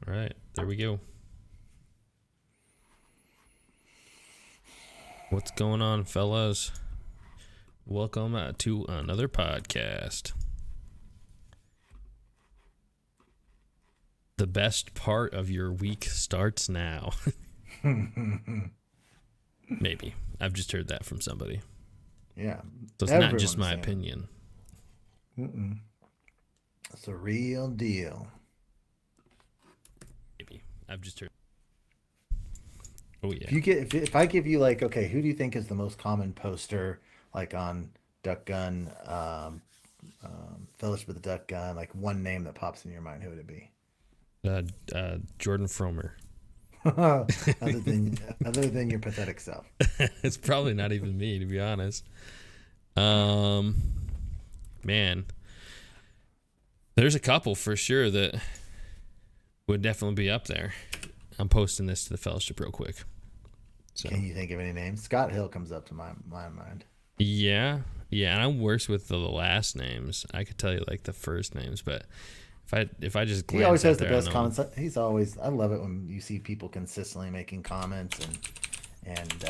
All right, there we go. What's going on, fellas? Welcome to another podcast. The best part of your week starts now. Maybe. I've just heard that from somebody. Yeah. So it's not just my opinion. It's a real deal. Maybe. I've just heard. Oh, yeah. If I give you like, okay, who do you think is the most common poster like on Duck Gun, Fellowship of the Duck Gun, like one name that pops in your mind, who would it be? Jordan Fromer. other than your pathetic self. It's probably not even me, to be honest. Man, there's a couple for sure that would definitely be up there. I'm posting this to the fellowship real quick. So. Can you think of any names? Scott Hill comes up to my mind. Yeah, and I'm worse with the last names. I could tell you like the first names, but if I just glance, he always has there, the best comments. He's always. I love it when you see people consistently making comments and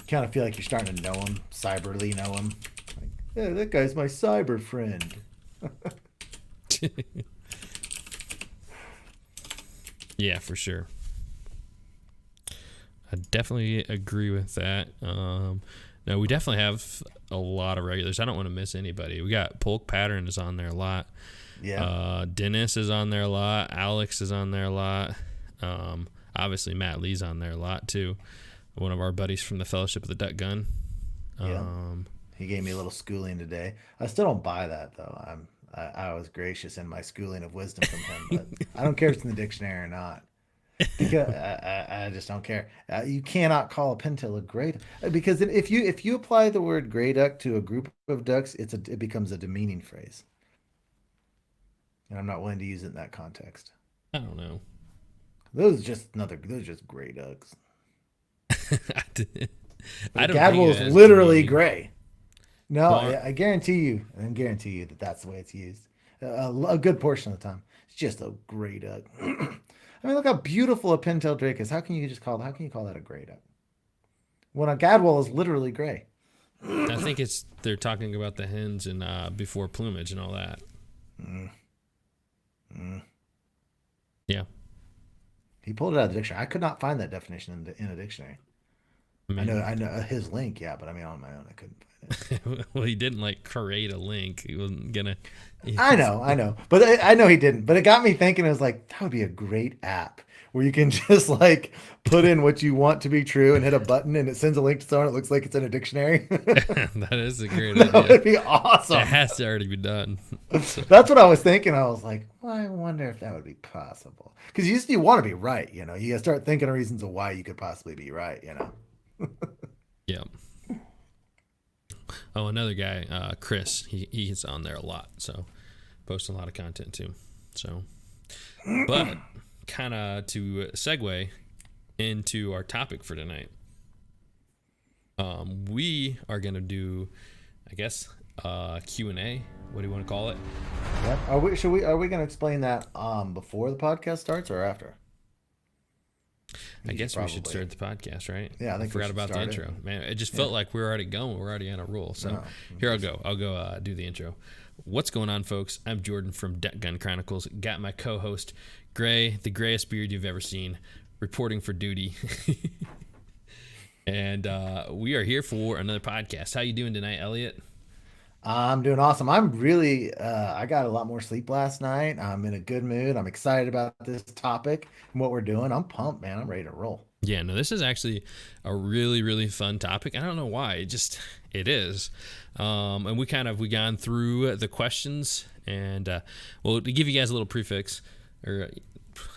kind of feel like you're starting to know him, cyberly know him. Like, yeah, that guy's my cyber friend. Yeah, for sure. I definitely agree with that. No, we definitely have a lot of regulars. I don't want to miss anybody. We got Polk Pattern is on there a lot. Yeah. Dennis is on there a lot. Alex is on there a lot. Obviously, Matt Lee's on there a lot, too. One of our buddies from the Fellowship of the Duck Gun. Yeah. He gave me a little schooling today. I still don't buy that, though. I was gracious in my schooling of wisdom from him, but I don't care if it's in the dictionary or not. Because I just don't care. You cannot call a pintail a gray duck because if you apply the word gray duck to a group of ducks, it becomes a demeaning phrase, and I'm not willing to use it in that context. I don't know. Those are just gray ducks. I don't Gadwall is literally gray. No, I guarantee you that's the way it's used. A good portion of the time, it's just a gray duck. I mean, look how beautiful a pintail drake is. How can you call that a gray duck? When a gadwall is literally gray. I think they're talking about the hens and before plumage and all that. Yeah. He pulled it out of the dictionary. I could not find that definition in a dictionary. I know his link, yeah, but I mean on my own I couldn't find it. Well, he didn't create a link. He wasn't gonna. I know, but I know he didn't. But it got me thinking. I was like, that would be a great app where you can just put in what you want to be true and hit a button and it sends a link to someone. It looks like it's in a dictionary. That is a great idea. That would be awesome. It has to already be done. That's what I was thinking. I was like, well, I wonder if that would be possible. Because you want to be right. You gotta start thinking of reasons of why you could possibly be right. Yeah. Oh, another guy, Chris. He's on there a lot, so posting a lot of content too. So, but kind of to segue into our topic for tonight, we are gonna do, I guess, Q&A. What do you want to call it? Yep. Are we gonna explain that before the podcast starts or after? I guess we should start the podcast, right? Yeah, I forgot about the intro. Man, it just felt like we're already going. We're already on a roll. So here I'll go. I'll go do the intro. What's going on, folks? I'm Jordan from Ducks Gun Chronicles. Got my co-host, Gray, the grayest beard you've ever seen, reporting for duty. And we are here for another podcast. How you doing tonight, Elliot? I'm doing awesome. I'm really, I got a lot more sleep last night. I'm in a good mood. I'm excited about this topic and what we're doing. I'm pumped, man. I'm ready to roll. Yeah, no, this is actually a really, really fun topic. I don't know why. It is. And we gone through the questions and, well, to give you guys a little prefix or a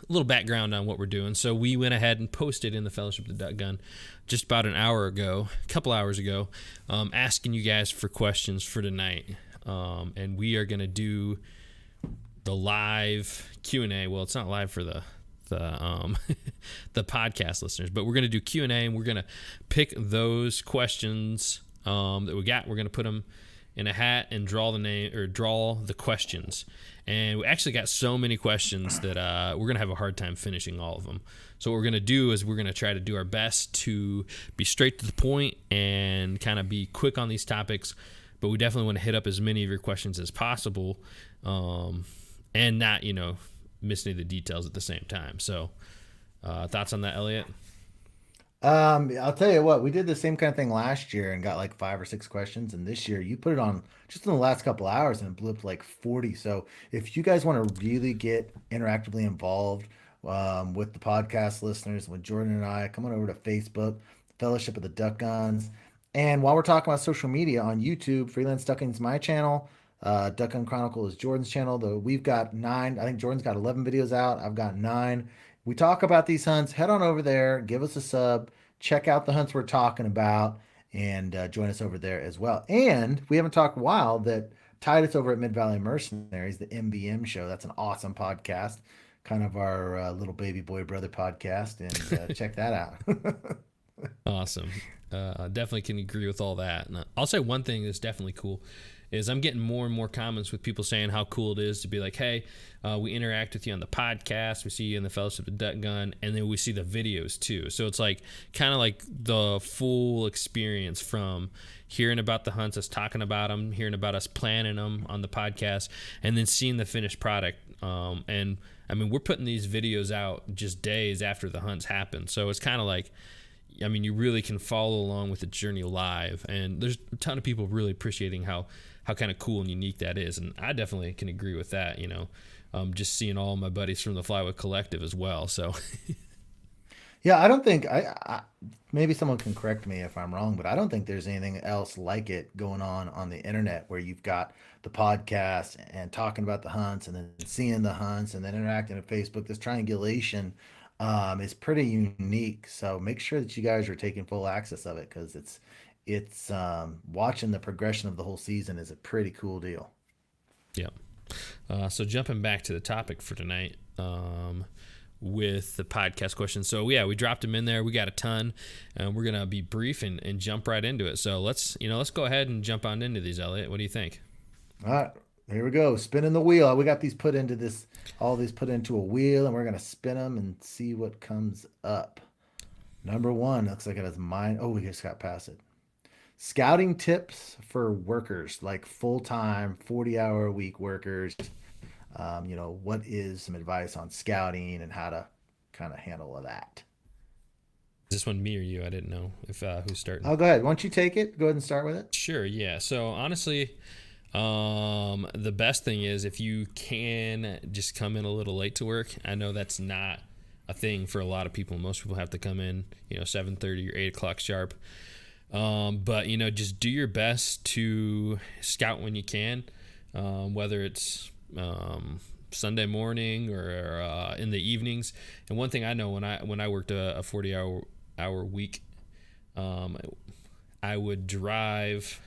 little background on what we're doing. So we went ahead and posted in the Fellowship of the Duck Gun just about a couple hours ago, asking you guys for questions for tonight. And we are going to do the live Q&A. Well, it's not live for the podcast listeners, but we're going to do Q&A and we're going to pick those questions that we got. We're going to put them in a hat and draw the name or draw the questions. And we actually got so many questions that we're gonna have a hard time finishing all of them. So what we're gonna do is we're gonna try to do our best to be straight to the point and kind of be quick on these topics. But we definitely want to hit up as many of your questions as possible, and not miss any of the details at the same time. So thoughts on that, Elliot? I'll tell you what, we did the same kind of thing last year and got like 5 or 6 questions, and this year you put it on just in the last couple hours and it blew up to like 40. So if you guys want to really get interactively involved with the podcast listeners, with Jordan and I, come on over to Facebook, Fellowship of the Duck Guns. And while we're talking about social media on YouTube, Freelance Ducking's my channel. Duck Gun Chronicle is Jordan's channel. Though we've got 9. I think Jordan's got 11 videos out. I've got 9. We talk about these hunts. Head on over there, give us a sub, check out the hunts we're talking about, and join us over there as well. And we haven't talked in a while that Titus over at Mid Valley Mercenaries, the MVM show. That's an awesome podcast, kind of our little baby boy brother podcast, and check that out. Awesome. Definitely can agree with all that. And I'll say one thing that's definitely cool is I'm getting more and more comments with people saying how cool it is to be like, hey, we interact with you on the podcast, we see you in the Fellowship of Duck Gun, and then we see the videos too. So it's like kind of like the full experience from hearing about the hunts, us talking about them, hearing about us planning them on the podcast, and then seeing the finished product. And I mean, we're putting these videos out just days after the hunts happen. So it's kind of like, I mean, you really can follow along with the journey live, and there's a ton of people really appreciating how kind of cool and unique that is, and I definitely can agree with that. Just seeing all my buddies from the Flyway Collective as well. So, Yeah, I don't think maybe someone can correct me if I'm wrong, but I don't think there's anything else like it going on the internet where you've got the podcast and talking about the hunts and then seeing the hunts and then interacting with Facebook. This triangulation is pretty unique. So make sure that you guys are taking full access of it because it's watching the progression of the whole season is a pretty cool deal. yeah. So jumping back to the topic for tonight, with the podcast questions. So yeah, we dropped them in there. We got a ton, and we're gonna be brief and jump right into it. So let's go ahead and jump on into these, Elliot. What do you think? All right, here we go. Spinning the wheel. We got these put into all these put into a wheel, and we're gonna spin them and see what comes up. Number one looks like it has mine. Oh, we just got past it. Scouting tips for workers, like full-time, 40-hour-a-week workers. What is some advice on scouting and how to kind of handle that? Is this one me or you? I didn't know if who's starting. Oh, go ahead. Why don't you take it? Go ahead and start with it. Sure. Yeah. So honestly, the best thing is if you can just come in a little late to work. I know that's not a thing for a lot of people. Most people have to come in, 7:30 or 8 o'clock sharp. But just do your best to scout when you can, whether it's Sunday morning or in the evenings. And one thing I know when I worked a 40-hour week, I would drive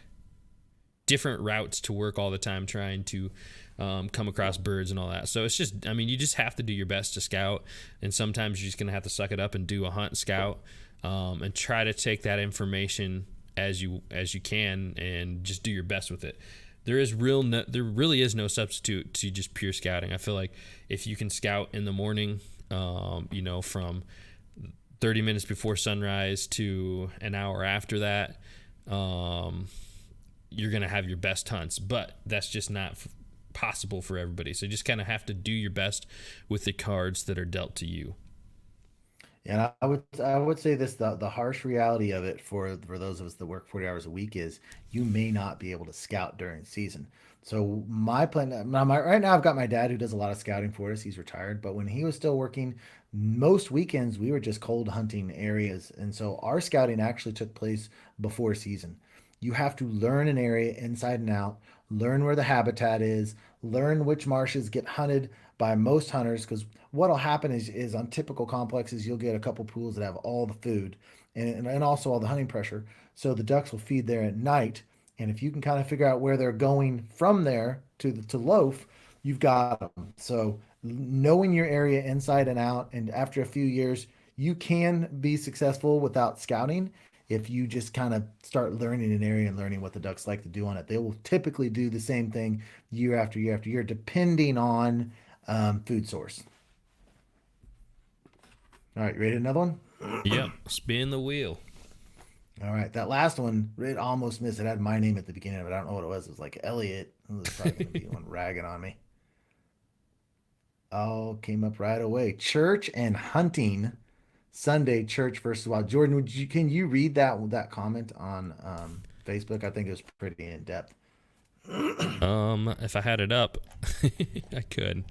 different routes to work all the time, trying to come across birds and all that. So it's just, you just have to do your best to scout, and sometimes you're just gonna have to suck it up and do a hunt scout, and try to take that information as you can, and just do your best with it. There really is no substitute to just pure scouting. I feel like if you can scout in the morning, from 30 minutes before sunrise to an hour after that, you're going to have your best hunts, but that's just not possible for everybody. So you just kind of have to do your best with the cards that are dealt to you. And I would say this, the harsh reality of it for those of us that work 40 hours a week is you may not be able to scout during season. So my plan right now, I've got my dad who does a lot of scouting for us. He's retired, but when he was still working, most weekends we were just cold hunting areas. And so our scouting actually took place before season. You have to learn an area inside and out, learn where the habitat is, learn which marshes get hunted by most hunters, because what'll happen is on typical complexes you'll get a couple pools that have all the food and also all the hunting pressure, so the ducks will feed there at night, and if you can kind of figure out where they're going from there to loaf, you've got them. So knowing your area inside and out, and after a few years you can be successful without scouting, if you just kind of start learning an area and learning what the ducks like to do on it. They will typically do the same thing year after year after year, depending on food source. All right, you ready? Another one? Yep. Spin the wheel. All right, that last one, it almost missed. It had my name at the beginning of it. I don't know what it was. It was like Elliot. It was probably going to be one ragging on me. Oh, came up right away. Church and hunting Sunday, church versus wild. Jordan, can you read that comment on Facebook? I think it was pretty in depth. If I had it up, I could.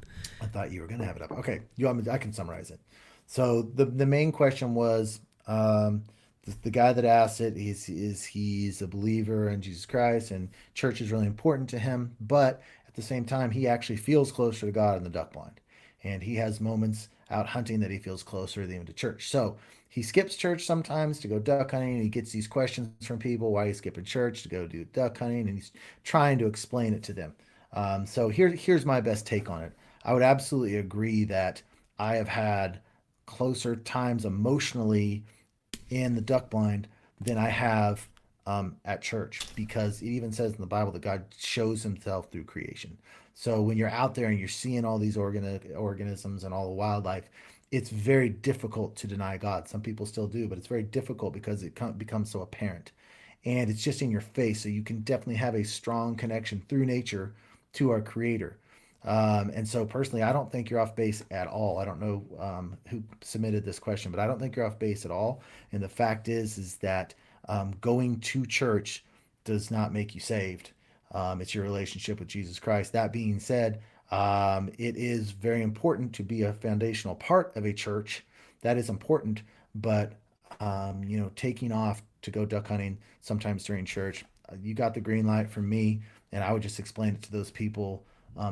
I thought you were gonna have it up. Okay, you want me? I can summarize it. So the main question was the guy that asked it is he's a believer in Jesus Christ and church is really important to him, but at the same time he actually feels closer to God in the duck blind, and he has moments out hunting that he feels closer than to church. So he skips church sometimes to go duck hunting, and he gets these questions from people why he's skipping church to go do duck hunting, and he's trying to explain it to them. So here's my best take on it. I would absolutely agree that I have had closer times emotionally in the duck blind than I have at church, because it even says in the Bible that God shows himself through creation. So when you're out there and you're seeing all these organisms and all the wildlife, it's very difficult to deny God. Some people still do, but it's very difficult because it becomes so apparent. And it's just in your face. So you can definitely have a strong connection through nature to our creator. And so personally, I don't think you're off base at all. I don't know who submitted this question, but I don't think you're off base at all. And the fact is that going to church does not make you saved. It's your relationship with Jesus Christ. That being said, it is very important to be a foundational part of a church. That is important, but taking off to go duck hunting sometimes during church, you got the green light from me, and I would just explain it to those people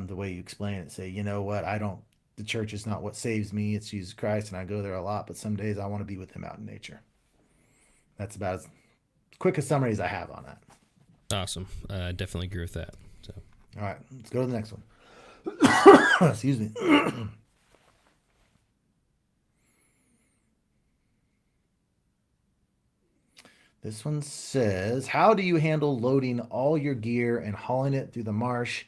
the way you explain it. Say, you know what, I don't. The church is not what saves me. It's Jesus Christ, and I go there a lot. But some days I want to be with Him out in nature. That's about as quick a summary as I have on that. Awesome. I definitely agree with that. So, all right, let's go to the next one. Excuse me. This one says, how do you handle loading all your gear and hauling it through the marsh?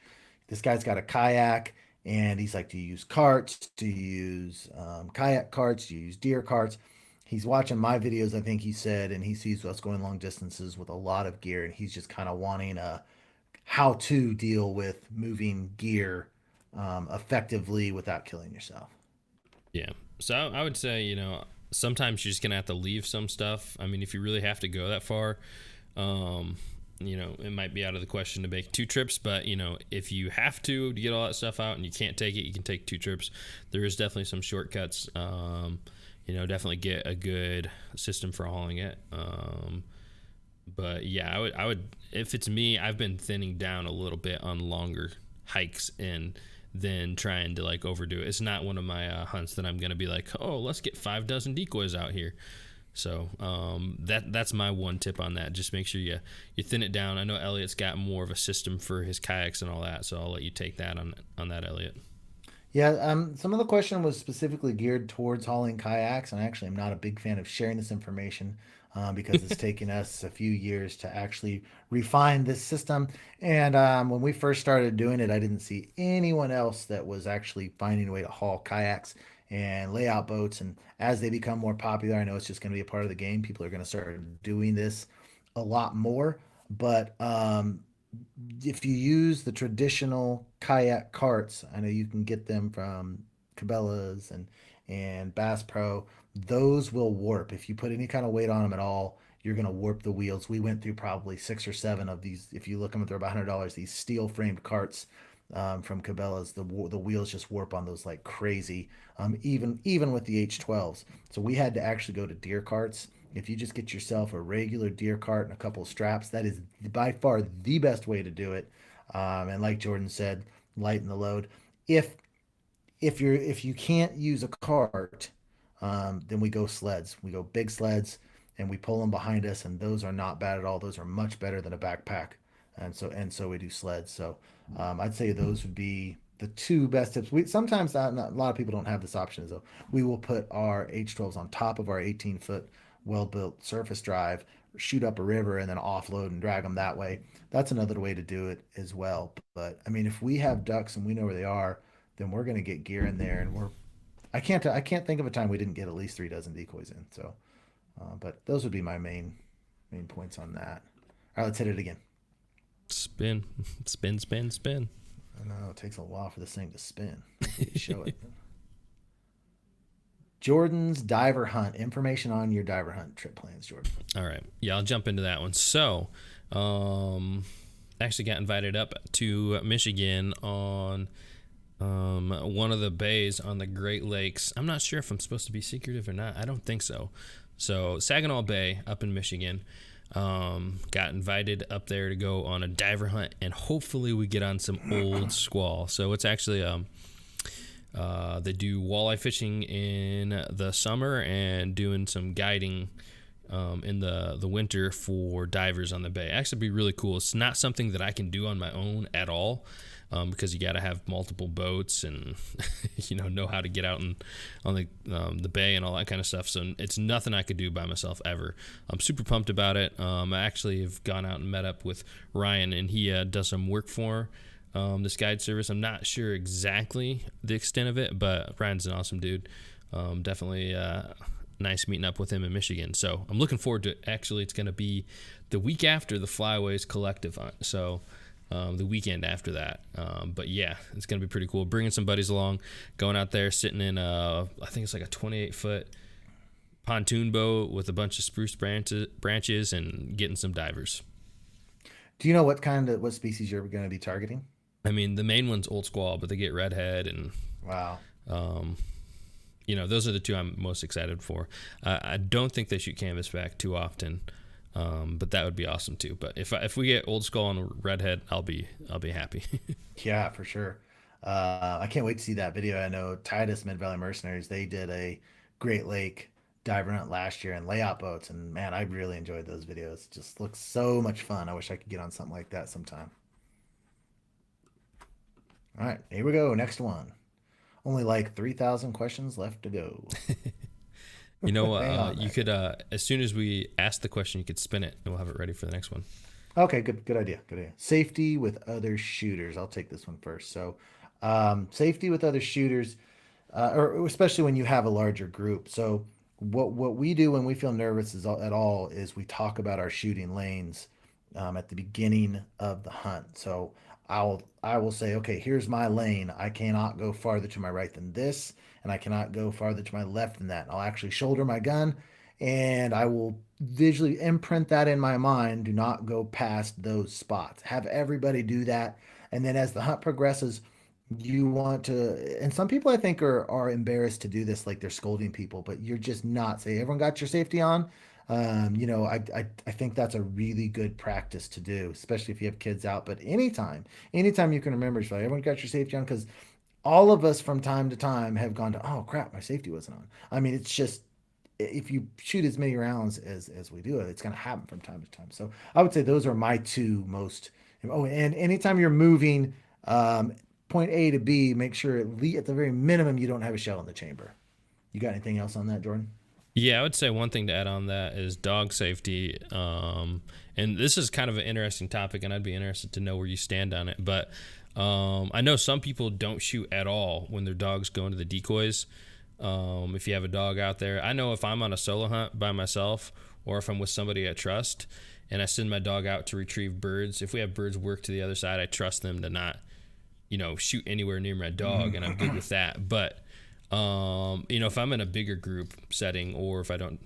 This guy's got a kayak, and he's like, do you use carts? Do you use kayak carts? Do you use deer carts? He's watching my videos, I think he said, and he sees us going long distances with a lot of gear, and he's just kind of wanting a how to deal with moving gear effectively without killing yourself. yeah. So I would say, sometimes you're just going to have to leave some stuff. I mean, if you really have to go that far, it might be out of the question to make 2 trips, but, if you have to get all that stuff out and you can't take it, you can take 2 trips. There is definitely some shortcuts. Definitely get a good system for hauling it. But yeah, I would, if it's me, I've been thinning down a little bit on longer hikes and then trying to like overdo it. It's not one of my hunts that I'm going to be like, oh, let's get 5 dozen decoys out here. So that's my one tip on that. Just make sure you thin it down. I know Elliot's got more of a system for his kayaks and all that, so I'll let you take that on that, Elliot. Yeah, some of the question was specifically geared towards hauling kayaks, and I actually am not a big fan of sharing this information because it's taken us a few years to actually refine this system. And when we first started doing it, I didn't see anyone else that was actually finding a way to haul kayaks and lay out boats. And as they become more popular, I know it's just going to be a part of the game. People are going to start doing this a lot more. But if you use the traditional kayak carts, I know you can get them from Cabela's and Bass Pro. Those will warp if you put any kind of weight on them at all. You're gonna warp the wheels. We went through probably 6 or 7 of these. If you look them, they're about $100. These steel framed carts from Cabela's. The wheels just warp on those like crazy. Even with the H12s. So we had to actually go to deer carts. If you just get yourself a regular deer cart and a couple of straps, that is by far the best way to do it. And like Jordan said, lighten the load. If if you can't use a cart, then we go sleds. We go big sleds and we pull them behind us, and those are not bad at all. Those are much better than a backpack, and so we do sleds. So I'd say those would be the 2 best tips. We sometimes not, a lot of people don't have this option, so we will put our H12s on top of our 18-foot well-built surface drive shoot up a river and then offload and drag them that way. That's another way to do it as well. But I mean, if we have ducks and we know where they are, then we're going to get gear in there, and I can't think of a time we didn't get at least 3 dozen decoys in. So, but those would be my main points on that. All right, let's hit it again. Spin, spin, spin, spin. I know it takes a while for this thing to spin. Show it. Jordan's diver hunt. Information on your diver hunt trip plans, Jordan. All right. Yeah, I'll jump into that one. So, actually got invited up to Michigan on one of the bays on the Great Lakes. I'm not sure if I'm supposed to be secretive or not. I don't think so. So, Saginaw Bay up in Michigan. Got invited up there to go on a diver hunt, and hopefully we get on some old squall. So, it's actually they do walleye fishing in the summer and doing some guiding in the winter for divers on the bay. Actually, be really cool. It's not something that I can do on my own at all, because you got to have multiple boats and know how to get out on the bay and all that kind of stuff. So it's nothing I could do by myself ever. I'm super pumped about it. I actually have gone out and met up with Ryan, and he does some work for this guide service. I'm not sure exactly the extent of it, but Ryan's an awesome dude. Definitely nice meeting up with him in Michigan. So I'm looking forward to it. Actually, it's going to be the week after the Flyway's collective hunt. So the weekend after that. But yeah, it's going to be pretty cool. Bringing some buddies along, going out there, sitting in I think it's like a 28-foot pontoon boat with a bunch of spruce branches and getting some divers. Do you know what species you're going to be targeting? I mean, the main one's old squall, but they get redhead and Wow. Those are the two I'm most excited for. I don't think they shoot canvasback too often, but that would be awesome too. But if we get old skull and redhead, I'll be happy. Yeah, for sure. I can't wait to see that video. I know Titus Mid Valley Mercenaries, they did a Great Lake diver hunt last year in layout boats, and man, I really enjoyed those videos. Just looks so much fun. I wish I could get on something like that sometime. All right, here we go. Next one. Only like 3,000 questions left to go. Hang on, You could as soon as we ask the question, you could spin it, and we'll have it ready for the next one. Okay, good idea. Good idea. Safety with other shooters. I'll take this one first. So, safety with other shooters, or especially when you have a larger group. So, what we do when we feel nervous at all is we talk about our shooting lanes at the beginning of the hunt. So, I will say, okay, here's my lane. I cannot go farther to my right than this, and I cannot go farther to my left than that. I'll actually shoulder my gun, and I will visually imprint that in my mind. Do not go past those spots. Have everybody do that. And then as the hunt progresses, you want to, and some people I think are embarrassed to do this, like they're scolding people, but you're just not. Say, everyone got your safety on. I think that's a really good practice to do, especially if you have kids out. But anytime you can remember, it's like everyone got your safety on, because all of us from time to time have gone to, oh crap, my safety wasn't on. I mean, it's just, if you shoot as many rounds as we do, it's going to happen from time to time. So I would say those are my two most. Oh, and anytime you're moving point A to B, make sure at the very minimum you don't have a shell in the chamber. You got anything else on that, Jordan? Yeah, I would say one thing to add on that is dog safety. And this is kind of an interesting topic, and I'd be interested to know where you stand on it. But I know some people don't shoot at all when their dogs go into the decoys. If you have a dog out there, I know if I'm on a solo hunt by myself, or if I'm with somebody I trust and I send my dog out to retrieve birds, if we have birds work to the other side, I trust them to not, shoot anywhere near my dog, and I'm good with that. But if I'm in a bigger group setting, or if I don't,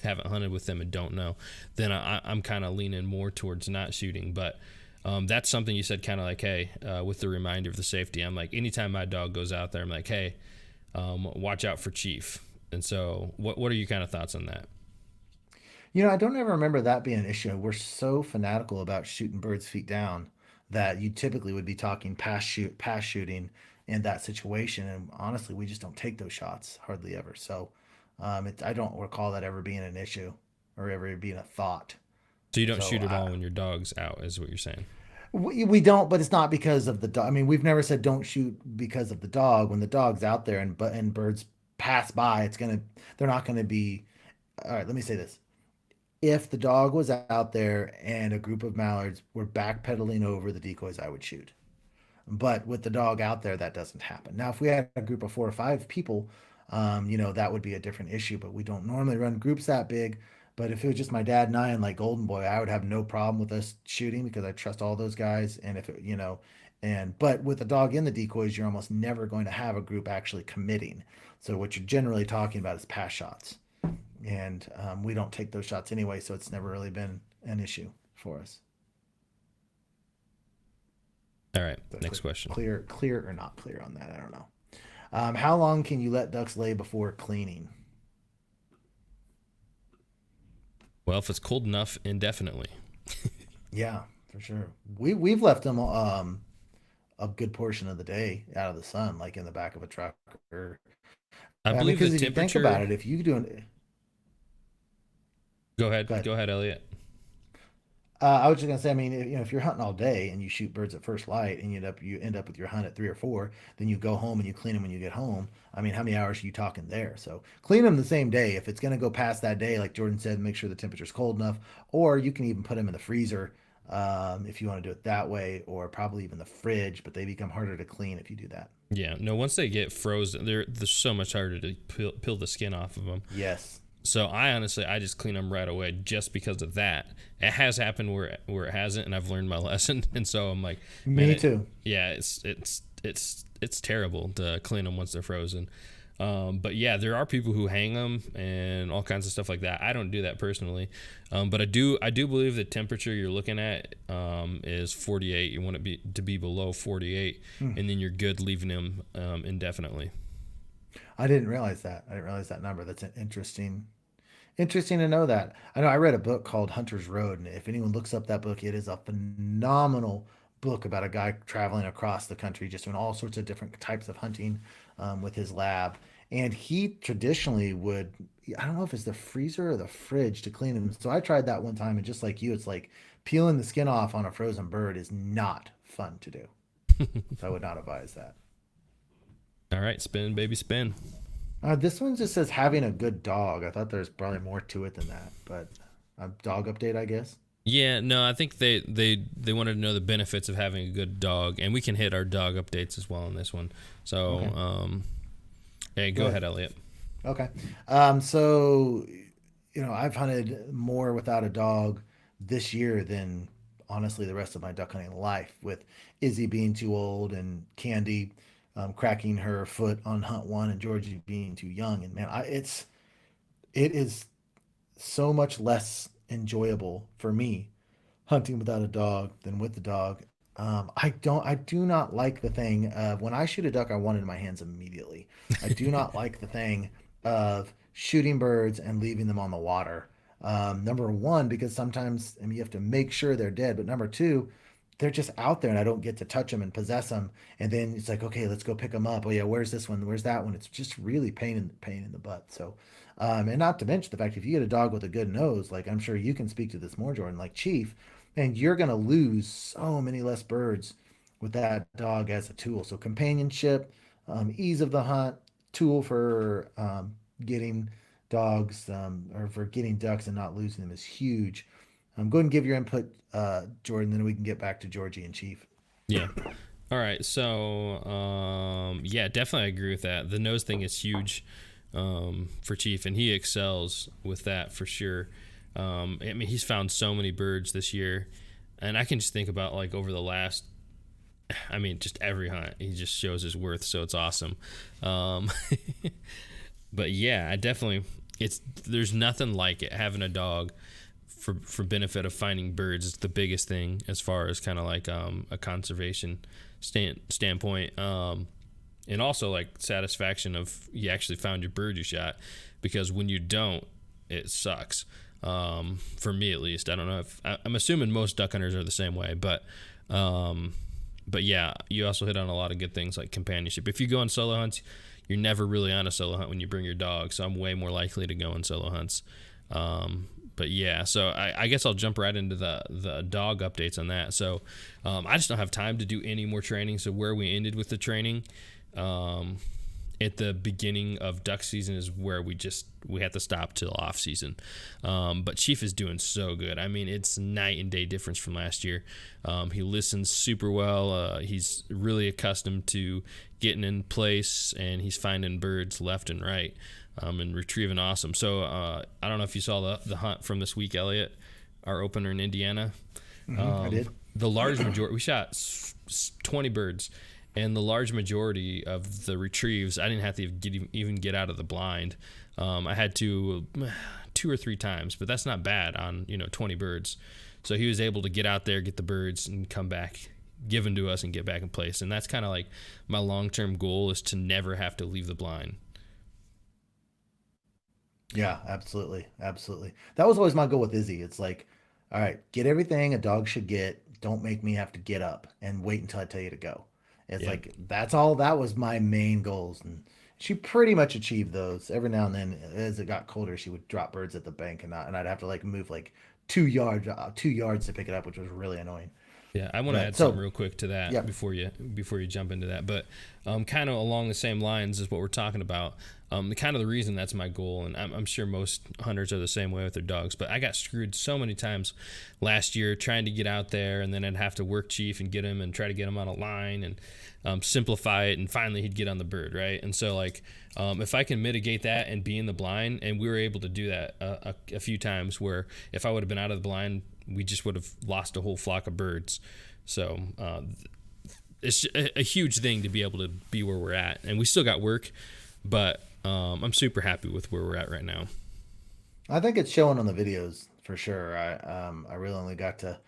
haven't hunted with them and don't know, then I'm kind of leaning more towards not shooting. But that's something you said, kind of like, hey, with the reminder of the safety, I'm like, anytime my dog goes out there, I'm like, hey, watch out for Chief. And so what are your kind of thoughts on that? I don't ever remember that being an issue. We're so fanatical about shooting birds feet down that you typically would be talking pass shooting in that situation. And honestly, we just don't take those shots hardly ever. So I don't recall that ever being an issue or ever being a thought. So you don't So shoot at all when your dog's out, is what you're saying? we don't, but it's not because of the dog. I mean, we've never said don't shoot because of the dog. When the dog's out there and birds pass by, they're not gonna be. All right, let me say this. If the dog was out there and a group of mallards were backpedaling over the decoys, I would shoot. But with the dog out there, that doesn't happen. Now, if we had a group of 4 or 5 people, that would be a different issue. But we don't normally run groups that big. But if it was just my dad and I and like Golden Boy, I would have no problem with us shooting because I trust all those guys. And if it, but with the dog in the decoys, you're almost never going to have a group actually committing. So what you're generally talking about is pass shots, and we don't take those shots anyway, so it's never really been an issue for us. All right, So next question. clear or not clear on that? I don't know. How long can you let ducks lay before cleaning? Well, if it's cold enough, indefinitely. Yeah, for sure. We've left them a good portion of the day out of the sun, like in the back of a truck. Or I I mean, believe the because if you think about temperature. it, if you doing, Go ahead. go ahead. Go ahead, Elliot. I was just gonna say, I mean, if you're hunting all day and you shoot birds at first light and you end up with your hunt at 3 or 4, then you go home and you clean them when you get home. I mean, how many hours are you talking there? So clean them the same day. If it's gonna go past that day, like Jordan said, make sure the temperature's cold enough, or you can even put them in the freezer if you want to do it that way, or probably even the fridge. But they become harder to clean if you do that. Yeah, no. Once they get frozen, they're so much harder to peel the skin off of them. Yes, So I just clean them right away just because of that. It has happened where it hasn't, and I've learned my lesson. And so I'm like, man, me too. yeah, it's terrible to clean them once they're frozen. But yeah, there are people who hang them and all kinds of stuff like that. I don't do that personally, but I do believe the temperature you're looking at is 48. You want it to be below 48, Hmm. and then you're good leaving them indefinitely. I didn't realize that. I didn't realize that number. That's an interesting to know that. I know I read a book called Hunter's Road, and if anyone looks up that book, it is a phenomenal book about a guy traveling across the country, just doing all sorts of different types of hunting with his lab. And he traditionally would, I don't know if it's the freezer or the fridge to clean them. So I tried that one time, and just like you, it's like peeling the skin off on a frozen bird is not fun to do. So I would not advise that. All right, spin, baby, spin. This one just says having a good dog. I thought there's probably more to it than that, but a dog update, I guess. Yeah, no, I think they wanted to know the benefits of having a good dog, and we can hit our dog updates as well on this one. So, Okay, hey, go go ahead. ahead, Elliot. Okay. So, I've hunted more without a dog this year than honestly the rest of my duck hunting life, with Izzy being too old and Candy cracking her foot on hunt one and Georgie being too young. And man, it is so much less enjoyable for me hunting without a dog than with the dog. I do not like the thing of when I shoot a duck, I want it in my hands immediately. I do not like the thing of shooting birds and leaving them on the water. Number one, because sometimes, I mean, you have to make sure they're dead, but number two, they're just out there and I don't get to touch them and possess them. And then it's like, okay, let's go pick them up. Oh yeah, where's this one? Where's that one? It's just really pain in the butt. So, and not to mention the fact if you get a dog with a good nose, like I'm sure you can speak to this more, Jordan, like Chief, and you're gonna lose so many less birds with that dog as a tool. So companionship, ease of the hunt, tool for getting dogs or for getting ducks and not losing them is huge. Go ahead and give your input, Jordan, then we can get back to Georgie and Chief. Yeah. All right. So, yeah, definitely agree with that. The nose thing is huge for Chief, and he excels with that for sure. I mean, he's found so many birds this year, and I can just think about like over the last, I mean, just every hunt, he just shows his worth. So it's awesome. Um, but yeah, I definitely, there's nothing like it having a dog for benefit of finding birds. Is the biggest thing as far as kind of like a conservation standpoint, and also like satisfaction of you actually found your bird you shot, because when you don't, it sucks. For me at least. I don't know if I'm assuming most duck hunters are the same way, but yeah, you also hit on a lot of good things like companionship. If you go on solo hunts, you're never really on a solo hunt when you bring your dog, so I'm way more likely to go on solo hunts. But yeah, so I guess I'll jump right into the dog updates on that. So I just don't have time to do any more training. So where we ended with the training at the beginning of duck season is where we had to stop till off season. But Chief is doing so good. I mean, it's night and day difference from last year. He listens super well. He's really accustomed to getting in place, and he's finding birds left and right, and retrieving awesome. So I don't know if you saw the hunt from this week, Elliot, our opener in Indiana. I did. The large majority, we shot 20 birds. And the large majority of the retrieves, I didn't have to even get out of the blind. I had to 2 or 3 times, but that's not bad on 20 birds. So he was able to get out there, get the birds, and come back, give them to us, and get back in place. And that's kind of like my long-term goal, is to never have to leave the blind. Yeah, absolutely. Absolutely. That was always my goal with Izzy. It's like, all right, get everything a dog should get. Don't make me have to get up and wait until I tell you to go. It's like, that's all. That was my main goals. And she pretty much achieved those. Every now and then, as it got colder, she would drop birds at the bank, and I'd have to like move like 2 yards to pick it up, which was really annoying. Yeah, I want to add something real quick to that, yeah. before you jump into that. But kind of along the same lines as what we're talking about. Kind of the reason that's my goal, and I'm sure most hunters are the same way with their dogs, but I got screwed so many times last year trying to get out there, and then I'd have to work Chief and get him and try to get him on a line and simplify it, and finally he'd get on the bird, right? And so like if I can mitigate that and be in the blind, and we were able to do that a few times, where if I would have been out of the blind, we just would have lost a whole flock of birds. So it's a huge thing to be able to be where we're at, and we still got work, but I'm super happy with where we're at right now. I think it's showing on the videos for sure. I really only got to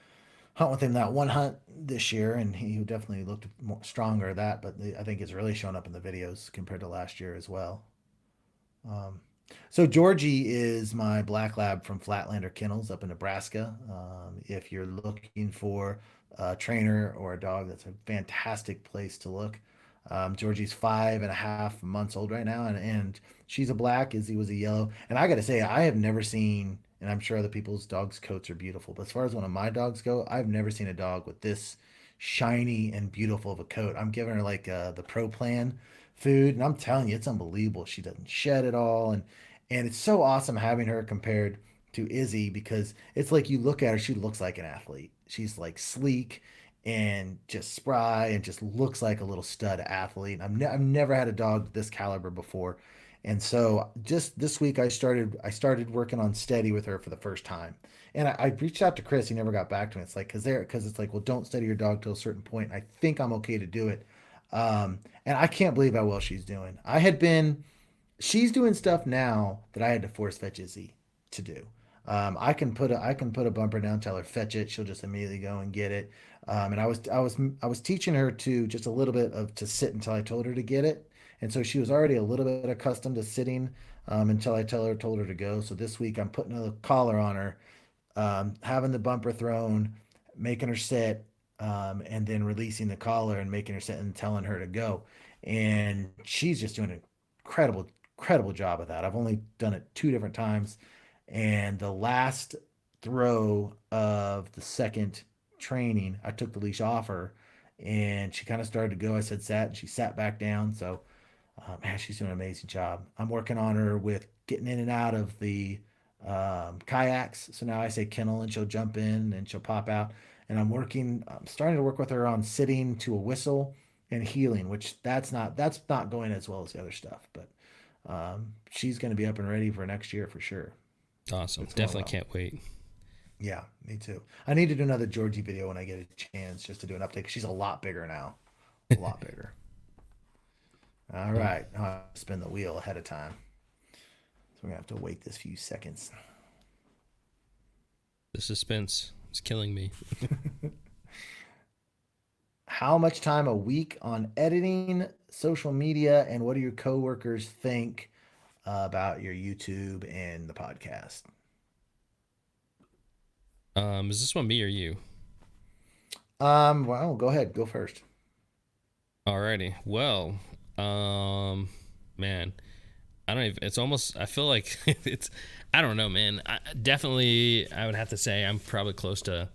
hunt with him that one hunt this year, and he definitely looked more stronger at that. But I think it's really showing up in the videos compared to last year as well. So Georgie is my black lab from Flatlander Kennels up in Nebraska. If you're looking for a trainer or a dog, that's a fantastic place to look. Georgie's 5.5 months old right now, and she's a black. Izzy was a yellow. And I got to say, I have never seen, and I'm sure other people's dogs' coats are beautiful, but as far as one of my dogs go, I've never seen a dog with this shiny and beautiful of a coat. I'm giving her like the Pro Plan food, and I'm telling you, it's unbelievable. She doesn't shed at all, and it's so awesome having her compared to Izzy, because it's like you look at her, she looks like an athlete. She's like sleek and just spry and just looks like a little stud athlete. I've never had a dog this caliber before. And so just this week I started working on steady with her for the first time. And I reached out to Chris. He never got back to me. It's like, because it's like, well, don't steady your dog till a certain point. I think I'm okay to do it. And I can't believe how well she's doing. She's doing stuff now that I had to force fetch Izzy to do. I can put a bumper down, tell her fetch it. She'll just immediately go and get it. And I was teaching her to just a little bit of to sit until I told her to get it. And so she was already a little bit accustomed to sitting until I told her to go. So this week I'm putting a collar on her, having the bumper thrown, making her sit, and then releasing the collar and making her sit and telling her to go. And she's just doing an incredible job of that. I've only done it 2 different times. And the last throw of the second training, I took the leash off her, and she kind of started to go. I said sat, and she sat back down. So, man, she's doing an amazing job. I'm working on her with getting in and out of the kayaks. So now I say kennel, and she'll jump in and she'll pop out. And I'm starting to work with her on sitting to a whistle and heeling, which that's not going as well as the other stuff. But she's going to be up and ready for next year for sure. Awesome. Definitely can't wait. Yeah, me too. I need to do another Georgie video when I get a chance, just to do an update, 'cause she's a lot bigger now. A lot bigger. All right. I'll spin the wheel ahead of time. So we're going to have to wait this few seconds. The suspense is killing me. How much time a week on editing, social media, and what do your coworkers think about your YouTube and the podcast? Is this one me or you? Well, go ahead. Go first. Alrighty. Well, man, I don't even, it's almost, I feel like I don't know, man. I would have to say I'm probably close to,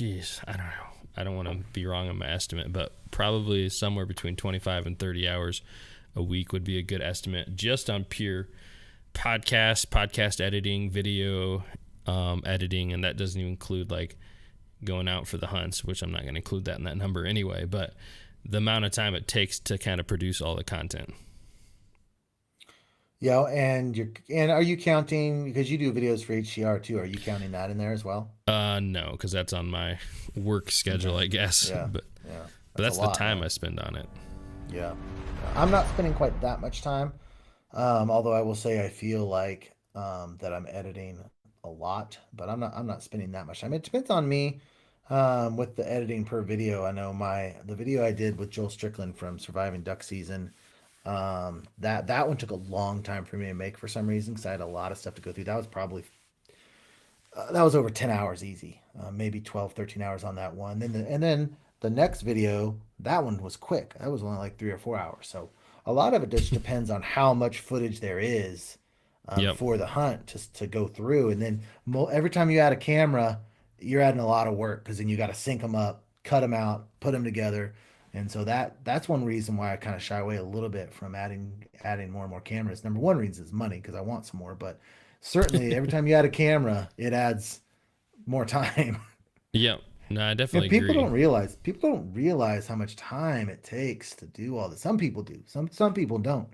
I don't know. I don't want to be wrong on my estimate, but probably somewhere between 25 and 30 hours a week would be a good estimate just on pure podcast editing, video editing, and that doesn't even include like going out for the hunts, which I'm not going to include that in that number anyway, but the amount of time it takes to kind of produce all the content. Yeah, and are you counting, because you do videos for HCR too? Are you counting that in there as well? No, because that's on my work schedule, Okay. I guess. Yeah. But Yeah. but That's a that's the lot, time I man. spend on it. Yeah. I'm not spending quite that much time. Although I will say I feel like that I'm editing a lot, but I'm not spending that much time. It depends on me with the editing per video. I know the video I did with Joel Strickland from Surviving Duck Season. That one took a long time for me to make for some reason because I had a lot of stuff to go through. That was over 10 hours easy, maybe 12, 13 hours on that one. And then the next video, that one was quick. That was only like 3 or 4 hours. So a lot of it just depends on how much footage there is Yep. for the hunt to go through. And then every time you add a camera, you're adding a lot of work because then you got to sync them up, cut them out, put them together. And so that's one reason why I kind of shy away a little bit from adding more and more cameras. Number one reason is money because I want some more, but certainly every time you add a camera, it adds more time. Yep. No, I And definitely people agree. don't realize people don't realize how much time it takes to do all this. Some people do. Some people don't.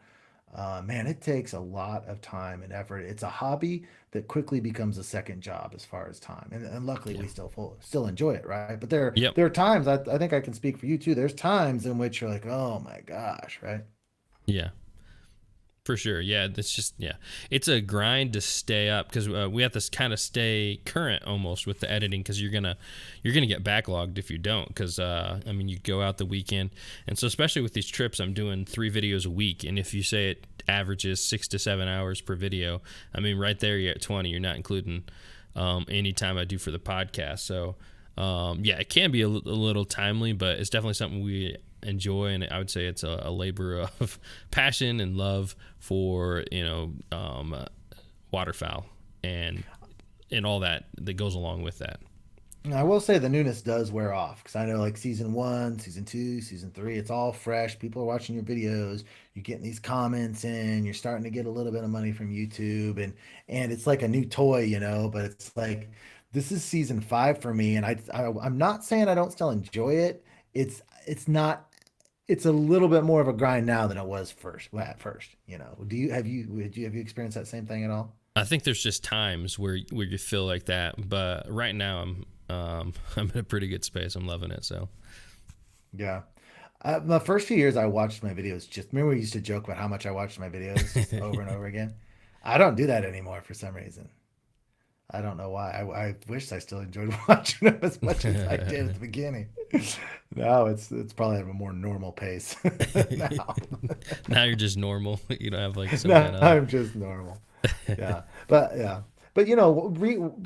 Man, it takes a lot of time and effort. It's a hobby that quickly becomes a second job as far as time. And luckily Yeah. we still enjoy it, right? But there Yep. there are times I think I can speak for you too. There's times in which you're like, oh my gosh, right? Yeah. For sure, yeah. That's just yeah. It's a grind to stay up because we have to kind of stay current almost with the editing because you're gonna get backlogged if you don't. Because I mean, you go out the weekend, and so especially with these trips, I'm doing 3 videos a week, and if you say it averages 6 to 7 hours per video, I mean, right there you're at 20. You're not including any time I do for the podcast. So yeah, it can be a little timely, but it's definitely something we enjoy, and I would say it's a labor of passion and love for waterfowl and all that goes along with that. I will say the newness does wear off because I know like season one, season two, season three, it's all fresh. People are watching your videos. You're getting these comments in. You're starting to get a little bit of money from YouTube, and it's like a new toy, But it's like this is season five for me, and I'm not saying I don't still enjoy it. It's not. It's a little bit more of a grind now than it was at first. Have you experienced that same thing at all? I think there's just times where you feel like that, but right now I'm in a pretty good space. I'm loving it. So Yeah. The first few years I watched my videos, just remember we used to joke about how much I watched my videos just over and over again. I don't do that anymore for some reason. I don't know why. I wish I still enjoyed watching them as much as I did at the beginning. Now it's probably at a more normal pace now. now you're just normal. You don't have like some kind Now of I'm just normal. Yeah, yeah, but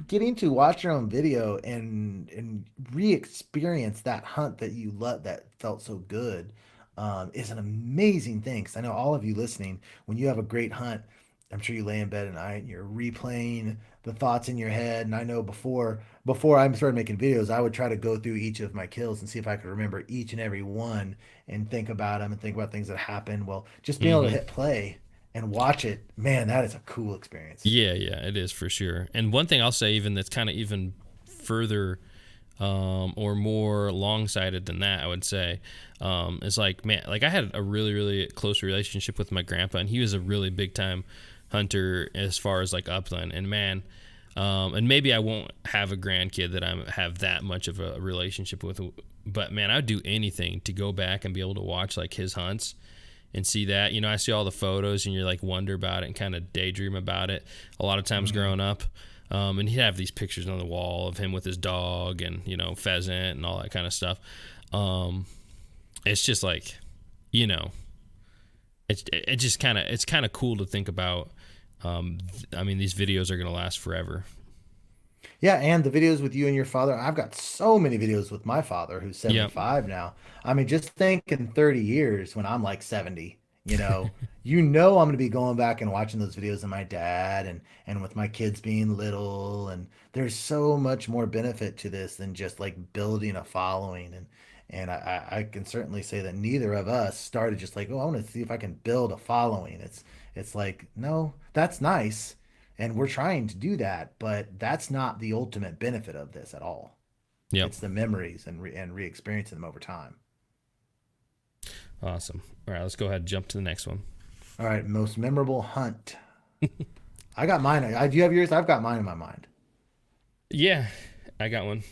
getting to watch your own video and re-experience that hunt that you love that felt so good is an amazing thing. Because I know all of you listening, when you have a great hunt, I'm sure you lay in bed at night and you're replaying the thoughts in your head. And I know before I started making videos, I would try to go through each of my kills and see if I could remember each and every one and think about them and think about things that happened. Well, just being able to hmm hit play and watch it, man, that is a cool experience. Yeah, it is for sure. And one thing I'll say, even that's kind of even further or more long-sighted than that, I would say, is like, man, like I had a really, really close relationship with my grandpa, and he was a really big-time hunter as far as like upland. And man, and maybe I won't have a grandkid that I have that much of a relationship with, but man, I'd do anything to go back and be able to watch like his hunts and see that. I see all the photos and you're like wonder about it and kind of daydream about it a lot of times Hmm. growing up. And he'd have these pictures on the wall of him with his dog and pheasant and all that kind of stuff. um it's just like, you know it just kind of, it's kind of cool to think about. I mean, these videos are going to last forever. Yeah, and the videos with you and your father. I've got so many videos with my father, who's Yep. 75 now. I mean, just think in 30 years when I'm like 70, I'm going to be going back and watching those videos of my dad and with my kids being little. And there's so much more benefit to this than just like building a following. And I can certainly say that neither of us started just like, oh, I want to see if I can build a following. It's like, no, that's nice. And we're trying to do that, but that's not the ultimate benefit of this at all. Yep. It's the memories and re-experiencing them over time. Awesome. All right, let's go ahead and jump to the next one. All right, most memorable hunt. I got mine. Do you have yours? I've got mine in my mind. Yeah, I got one.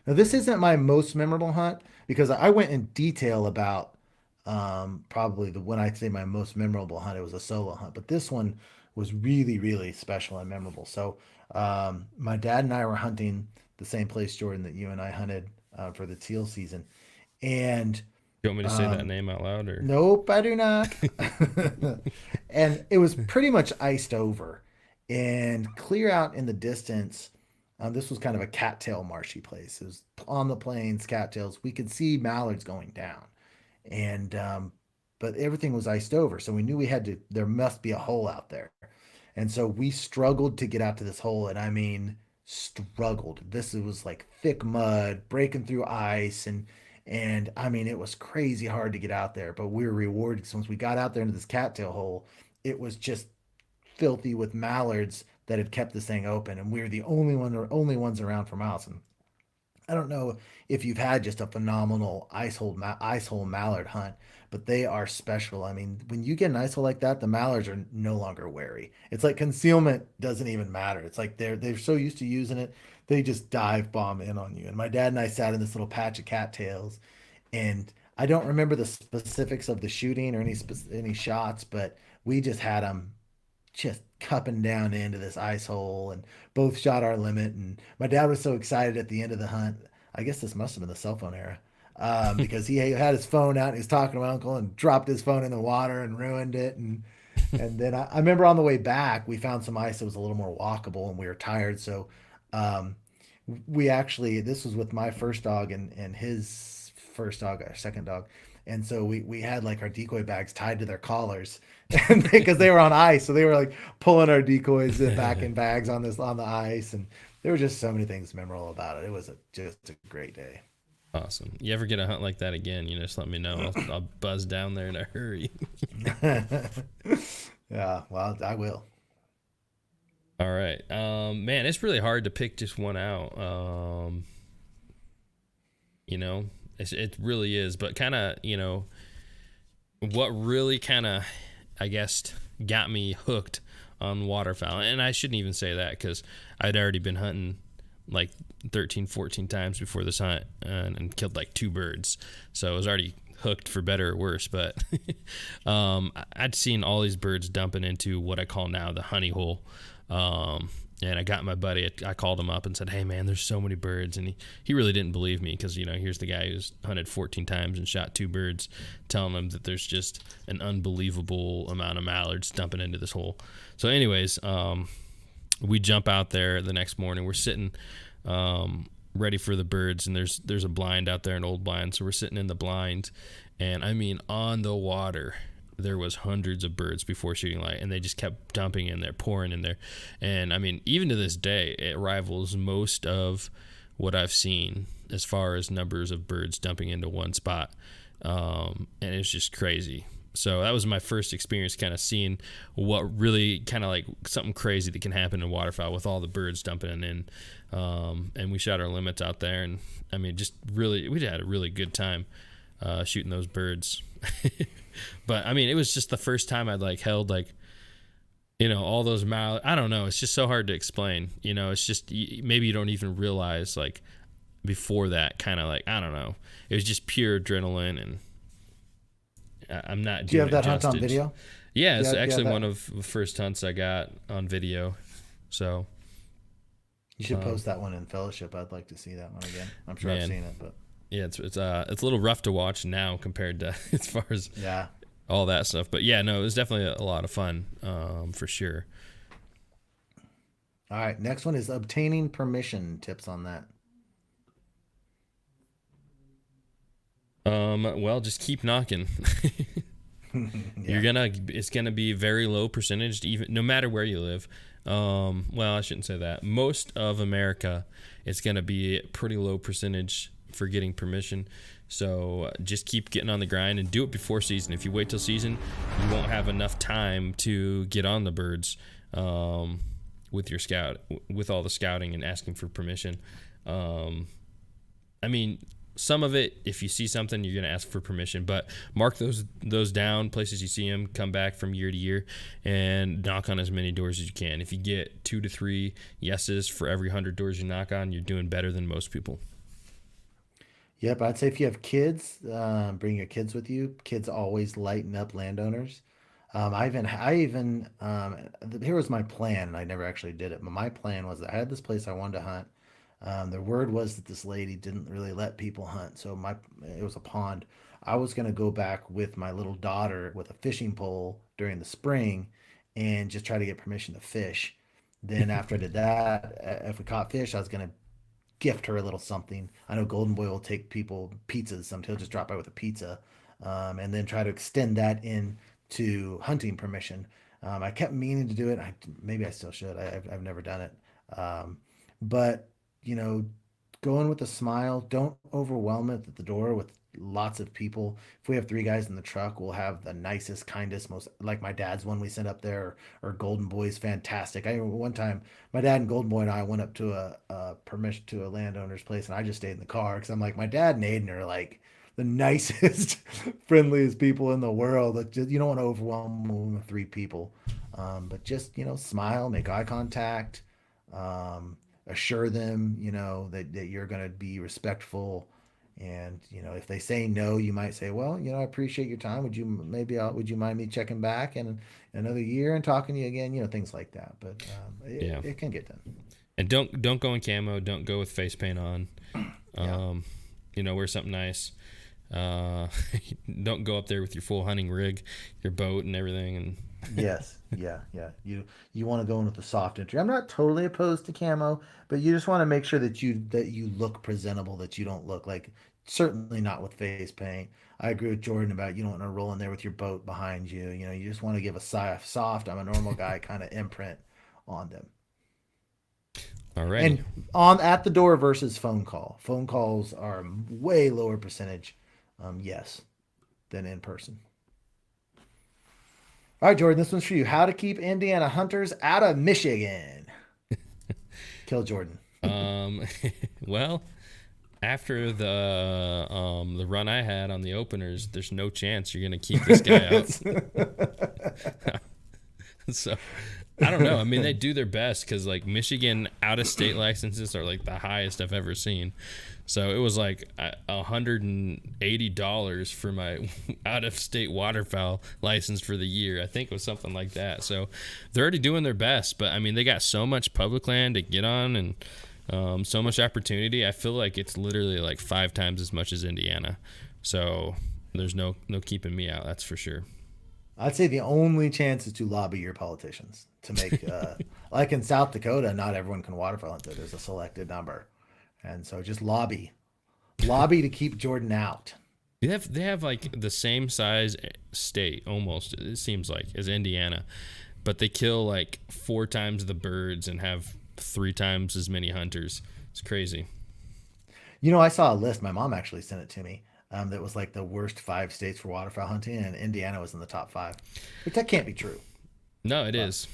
Now, this isn't my most memorable hunt because I went in detail about probably the when I say my most memorable hunt, it was a solo hunt, but this one was really, really special and memorable. So, my dad and I were hunting the same place, Jordan, that you and I hunted for the teal season, and You want me to say that um, name out loud or? nope, I do not. And it was pretty much iced over and clear out in the distance. This was kind of a cattail marshy place. It was on the plains, cattails. We could see mallards going down, and but everything was iced over. So we knew we had to. There must be a hole out there, and so we struggled to get out to this hole. And I mean, struggled. This was like thick mud breaking through ice, and I mean, it was crazy hard to get out there. But we were rewarded because once we got out there into this cattail hole, it was just filthy with mallards that had kept this thing open, and we were the only ones around for miles. And I don't know if you've had just a phenomenal ice hole mallard hunt, but they are special. I mean, when you get an ice hole like that, the mallards are no longer wary. It's like concealment doesn't even matter. It's like they're so used to using it, they just dive bomb in on you. And my dad and I sat in this little patch of cattails, and I don't remember the specifics of the shooting or any shots, but we just had them just cupping down into this ice hole and both shot our limit. And my dad was so excited at the end of the hunt. I guess this must have been the cell phone era. Because he had his phone out and he was talking to my uncle and dropped his phone in the water and ruined it. And then I remember on the way back, we found some ice that was a little more walkable and we were tired. So um, we actually, this was with my first dog and his first dog, our second dog. And so we had like our decoy bags tied to their collars and because they were on ice. So they were like pulling our decoys back in bags on the ice. And there were just so many things memorable about it. It was just a great day. Awesome. You ever get a hunt like that again, just let me know. I'll buzz down there in a hurry. Yeah, well, I will. All right. Man, it's really hard to pick just one out. It really is. But kind of, what really kind of, I guess, got me hooked on waterfowl. And I shouldn't even say that because I'd already been hunting like 13, 14 times before this hunt and killed like 2 birds. So I was already hooked for better or worse. But I'd seen all these birds dumping into what I call now the honey hole. And I got my buddy, I called him up and said, hey man, there's so many birds. And he really didn't believe me because, here's the guy who's hunted 14 times and shot 2 birds, telling him that there's just an unbelievable amount of mallards dumping into this hole. So anyways, we jump out there the next morning. We're sitting ready for the birds, and there's a blind out there, an old blind. So we're sitting in the blind, and I mean on the water, there was hundreds of birds before shooting light, and they just kept dumping in there, pouring in there. And I mean, even to this day, it rivals most of what I've seen as far as numbers of birds dumping into one spot. And it's just crazy. So that was my first experience kind of seeing what really kind of like something crazy that can happen in waterfowl with all the birds dumping in. And we shot our limits out there, and I mean, just really, we had a really good time shooting those birds. But I mean, it was just the first time I'd like held like, all those mallards. I don't know. It's just so hard to explain. It's just maybe you don't even realize like before that kind of like, I don't know. It was just pure adrenaline, and I'm not. Do you have that justice. hunt on video? Yeah, it's Do actually one of the first hunts I got on video. So you should post that one in Fellowship. I'd like to see that one again. I'm sure I've seen it, but yeah, it's a little rough to watch now compared to as far as yeah, all that stuff. But yeah, no, it was definitely a lot of fun, for sure. All right, next one is obtaining permission. Tips on that. Well, just keep knocking. Yeah. It's gonna be very low percentage, even no matter where you live. Well, I shouldn't say that. Most of America, it's gonna be pretty low percentage for getting permission. So just keep getting on the grind and do it before season. If you wait till season, you won't have enough time to get on the birds with your scout, with all the scouting and asking for permission. I mean, some of it, if you see something, you're going to ask for permission, but mark those down, places you see them, come back from year to year, and knock on as many doors as you can. If you get 2 to 3 yeses for every 100 doors you knock on, you're doing better than most people. Yep, I'd say if you have kids, bring your kids with you. Kids always lighten up landowners. Here was my plan, and I never actually did it. But my plan was that I had this place I wanted to hunt. The word was that this lady didn't really let people hunt, so it was a pond. I was gonna go back with my little daughter with a fishing pole during the spring, and just try to get permission to fish. Then after I did that, if we caught fish, I was gonna gift her a little something. I know Golden Boy will take people pizzas. Sometimes he'll just drop by with a pizza, and then try to extend that in to hunting permission. I kept meaning to do it. Maybe I still should. I've never done it. But you know, go in with a smile. Don't overwhelm it at the door with lots of people. If we have 3 guys in the truck, we'll have the nicest, kindest, most like my dad's one we sent up there, or Golden Boy's fantastic. I remember one time my dad and Golden Boy and I went up to a permission to a landowner's place, and I just stayed in the car because I'm like, my dad and Aiden are like the nicest, friendliest people in the world. That just, you don't want to overwhelm them with 3 people, but just smile, make eye contact. Assure them, that you're going to be respectful. And, if they say no, you might say, well, I appreciate your time. Would you mind me checking back in another year and talking to you again? Things like that. But Yeah. it can get done. And don't go in camo. Don't go with face paint on. Yeah. Wear something nice. Uh, don't go up there with your full hunting rig, your boat and everything. And Yes. Yeah. Yeah. You want to go in with the soft entry. I'm not totally opposed to camo, but you just want to make sure that you look presentable, that you don't look like, certainly not with face paint. I agree with Jordan about you don't want to roll in there with your boat behind you. You just want to give a soft, I'm a normal guy kind of imprint on them. alrighty. And on at the door versus phone call. Phone calls are way lower percentage, yes, than in person. All right, Jordan, this one's for you. How to keep Indiana hunters out of Michigan? Kill Jordan. Um, well, after the run I had on the openers, there's no chance you're gonna keep this guy out. So I don't know. I mean, they do their best because like Michigan out of state licenses are like the highest I've ever seen. So it was like $180 for my out of state waterfowl license for the year. I think it was something like that. So they're already doing their best, but I mean, they got so much public land to get on and so much opportunity. I feel like it's literally like 5 times as much as Indiana. So there's no keeping me out. That's for sure. I'd say the only chance is to lobby your politicians to make, like in South Dakota, not everyone can waterfowl hunt there. There's a selected number. And so just lobby to keep Jordan out. They have like the same size state almost, it seems like, as Indiana, but they kill like 4 times the birds and have 3 times as many hunters. It's crazy. I saw a list. My mom actually sent it to me. That was like the worst 5 states for waterfowl hunting, and Indiana was in the top 5. Which that can't be true. No, it But is.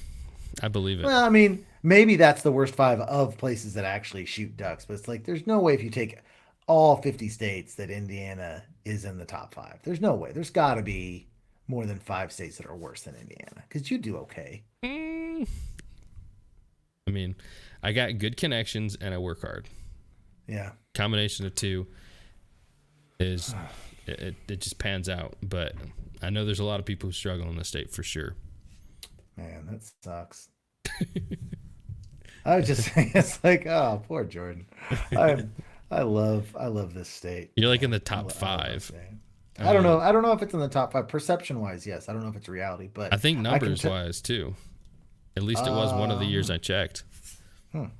I believe it. well, I mean, maybe that's the worst 5 of places that actually shoot ducks. But it's like there's no way if you take all 50 states that Indiana is in the top 5. There's no way. There's got to be more than 5 states that are worse than Indiana because you do okay. Mm, I mean, I got good connections and I work hard. Yeah. Combination of two is it just pans out. But I know there's a lot of people who struggle in the state for sure. Man, that sucks. I was just saying, it's like, oh, poor Jordan. I I love this state. You're like in the I, top I love this five. state. I don't Um, know. I don't know if it's in the top 5 perception wise. Yes, I don't know if it's reality, but I think I can numbers tell. wise too. At least it was one of the years I Um, checked.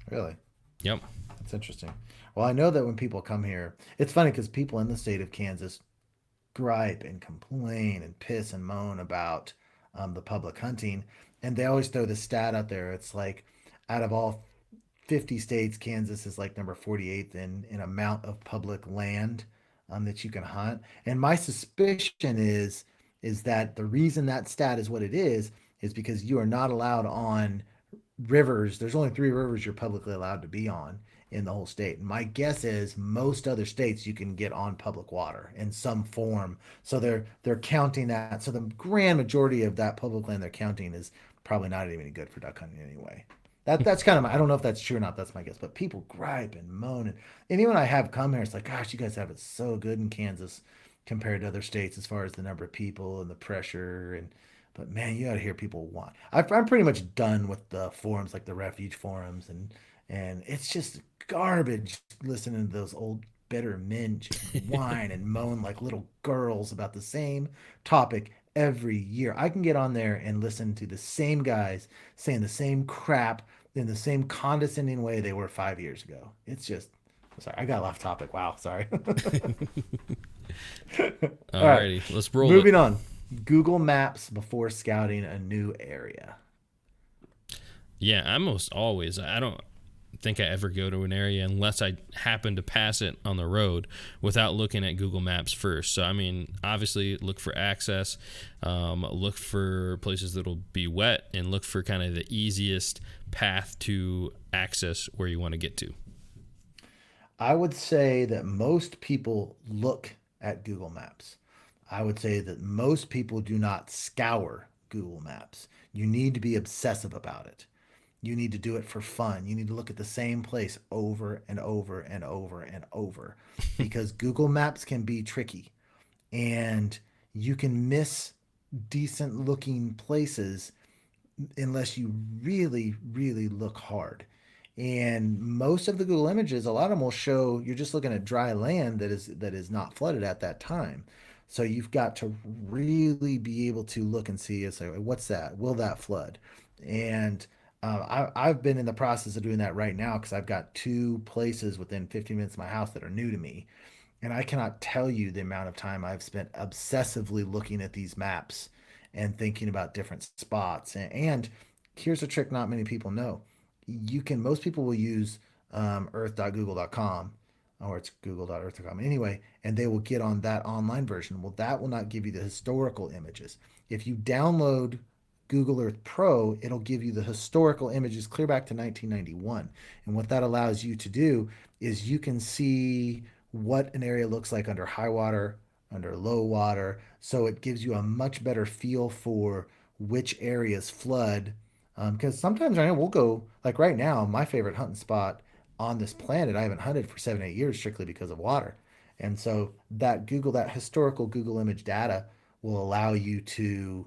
Really, Yep. that's interesting. Well, I know that when people come here, it's funny because people in the state of Kansas gripe and complain and piss and moan about the public hunting, and they always throw this stat out there. It's like out of all 50 states. Kansas is like number 48th in amount of public land that you can hunt. And my suspicion is that the reason that stat is what it is because you are not allowed on rivers. There's only three rivers you're publicly allowed to be on in the whole state. And my guess is most other states you can get on public water in some form. So they're counting that. So the grand majority of that public land they're counting is probably not even good for duck hunting anyway. That's kind of I don't know if that's true or not. That's my guess. But people gripe and moan, and anyone I have come here, it's like, gosh, you guys have it so good in Kansas compared to other states as far as the number of people and the pressure and but man, you got to hear people want. I'm pretty much done with the forums like the refuge forums and it's just garbage listening to those old bitter men just whine and moan like little girls about the same topic every year. I can get on there and listen to the same guys saying the same crap in the same condescending way they were 5 years ago. It's just sorry, I got off topic. Wow, sorry. All right, Alrighty, let's roll moving it. on. Google Maps before scouting a new area. Yeah, almost always. I don't think I ever go to an area unless I happen to pass it on the road without looking at Google Maps first. So, I mean, obviously look for access, look for places that'll be wet, and look for kind of the easiest path to access where you want to get to. I would say that most people look at Google Maps. I would say that most people do not scour Google Maps. You need to be obsessive about it. You need to do it for fun. You need to look at the same place over and over and over and over because Google Maps can be tricky and you can miss decent looking places unless you really, really look hard. And most of the Google images, a lot of them will show you're just looking at dry land that is not flooded at that time. So you've got to really be able to look and see, say, what's that? Will that flood? And I've been in the process of doing that right now because I've got two places within 15 minutes of my house that are new to me. And I cannot tell you the amount of time I've spent obsessively looking at these maps and thinking about different spots. And here's a trick not many people know. Most people will use earth.google.com or it's google.earth.com anyway, and they will get on that online version. Well, that will not give you the historical images. If you download Google Earth Pro, it'll give you the historical images clear back to 1991. And what that allows you to do is you can see what an area looks like under high water, under low water. So it gives you a much better feel for which areas flood. Because sometimes I know we'll go, like right now, my favorite hunting spot on this planet, I haven't hunted for 7, 8 years strictly because of water. And so that historical Google image data will allow you to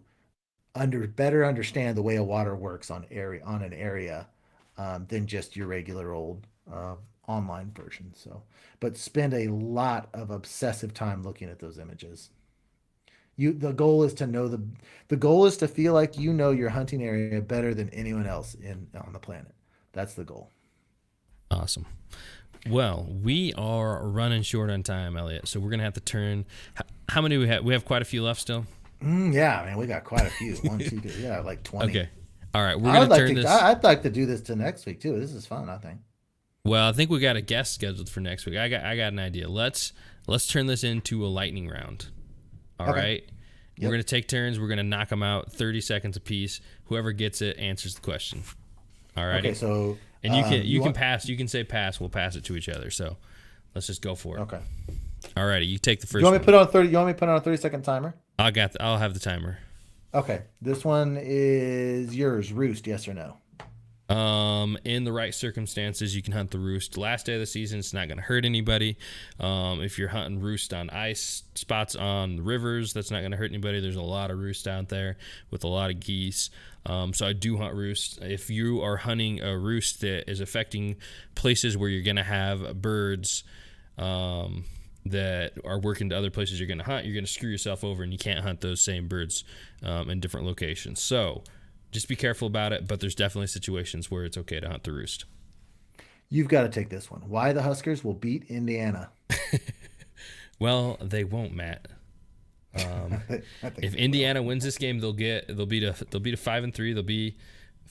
better understand the way a water works on an area than just your regular old online version. So, but spend a lot of obsessive time looking at those images. The goal is to know the goal is to feel like you know your hunting area better than anyone else on the planet. That's the goal. Awesome. Well, we are running short on time, Elliot, so we're going to have to turn. How many do we have? We have quite a few left still? Yeah, man, we got quite a few. One, two, three, yeah, like 20. Okay. All right, we're going to turn this. I'd like to do this to next week, too. This is fun, I think. Well, I think we got a guest scheduled for next week. I got an idea. Let's turn this into a lightning round. All right? Yep. We're going to take turns. We're going to knock them out 30 seconds apiece. Whoever gets it answers the question. All right? Okay, so... And you can pass. You can say pass. We'll pass it to each other. So let's just go for it. Okay. All righty. You take the first. You want me to put on 30? You want me to put on a 30-second timer? I'll have the timer. Okay. This one is yours. Roost, yes or no? In the right circumstances, you can hunt the roost. Last day of the season, it's not going to hurt anybody. If you're hunting roost on ice spots on the rivers, that's not going to hurt anybody. There's a lot of roost out there with a lot of geese. So I do hunt roost. If you are hunting a roost that is affecting places where you're going to have birds that are working to other places you're going to hunt, you're going to screw yourself over and you can't hunt those same birds in different locations. So just be careful about it, but there's definitely situations where it's okay to hunt the roost. You've got to take this one. Why the Huskers will beat Indiana? Well, they won't, Matt. If Indiana wins this game, they'll be to 5-3. They'll be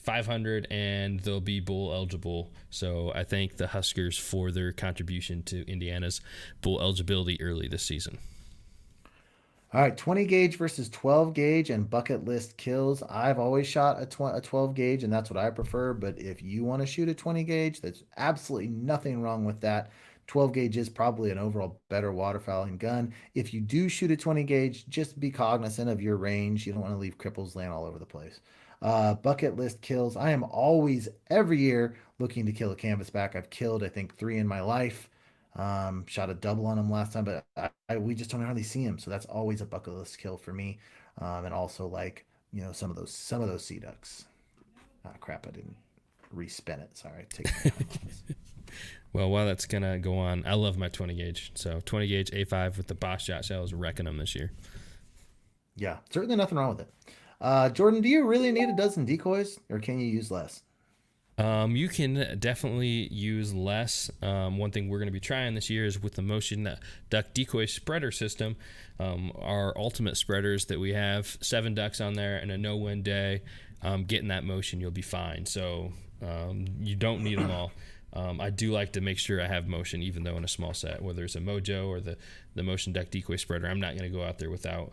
500, and they'll be bowl eligible. So I thank the Huskers for their contribution to Indiana's bowl eligibility early this season. All right, 20 gauge versus 12 gauge and bucket list kills. I've always shot a 12 gauge, and that's what I prefer. But if you want to shoot a 20 gauge, there's absolutely nothing wrong with that. 12 gauge is probably an overall better waterfowling gun. If you do shoot a 20 gauge, just be cognizant of your range. You don't want to leave cripples laying all over the place. Bucket list kills. I am always, every year, looking to kill a canvasback. I've killed, I think, three in my life. Shot a double on him last time, but we just don't hardly see him. So that's always a bucket list kill for me. And also like, some of those sea ducks. Ah, crap, I didn't respin it. Sorry, take it. Well, while that's going to go on, I love my 20 gauge. So 20 gauge A5 with the Boss shot shell is wrecking them this year. Yeah, certainly nothing wrong with it. Jordan, do you really need a dozen decoys or can you use less? You can definitely use less. One thing we're going to be trying this year is with the Motion Duck Decoy spreader system. Our ultimate spreaders that we have 7 ducks on there and a no-win day. Getting that motion, you'll be fine. So you don't need them all. I do like to make sure I have motion, even though in a small set, whether it's a Mojo or the Motion Duck Decoy spreader, I'm not going to go out there without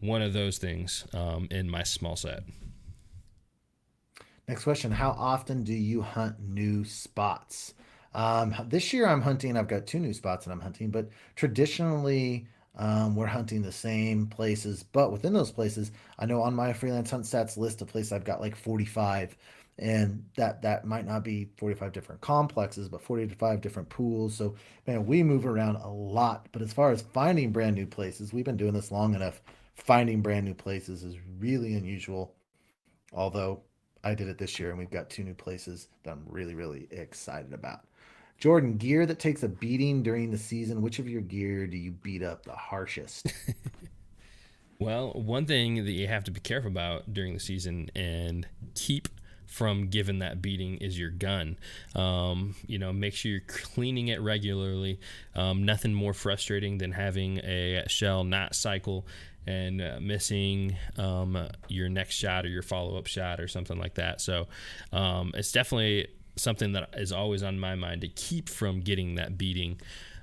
one of those things in my small set. Next question. How often do you hunt new spots? This year I'm hunting, I've got 2 new spots that I'm hunting, but traditionally we're hunting the same places. But within those places, I know on my freelance hunt stats list of places I've got like 45, and that might not be 45 different complexes, but 45 different pools. So man, we move around a lot. But as far as finding brand new places, we've been doing this long enough. Finding brand new places is really unusual. Although I did it this year and we've got 2 new places that I'm really, really excited about. Jordan, gear that takes a beating during the season. Which of your gear do you beat up the harshest? Well, one thing that you have to be careful about during the season and keep from giving that beating is your gun. Make sure you're cleaning it regularly. Nothing more frustrating than having a shell not cycle and missing your next shot or your follow-up shot or something like that. So it's definitely something that is always on my mind to keep from getting that beating.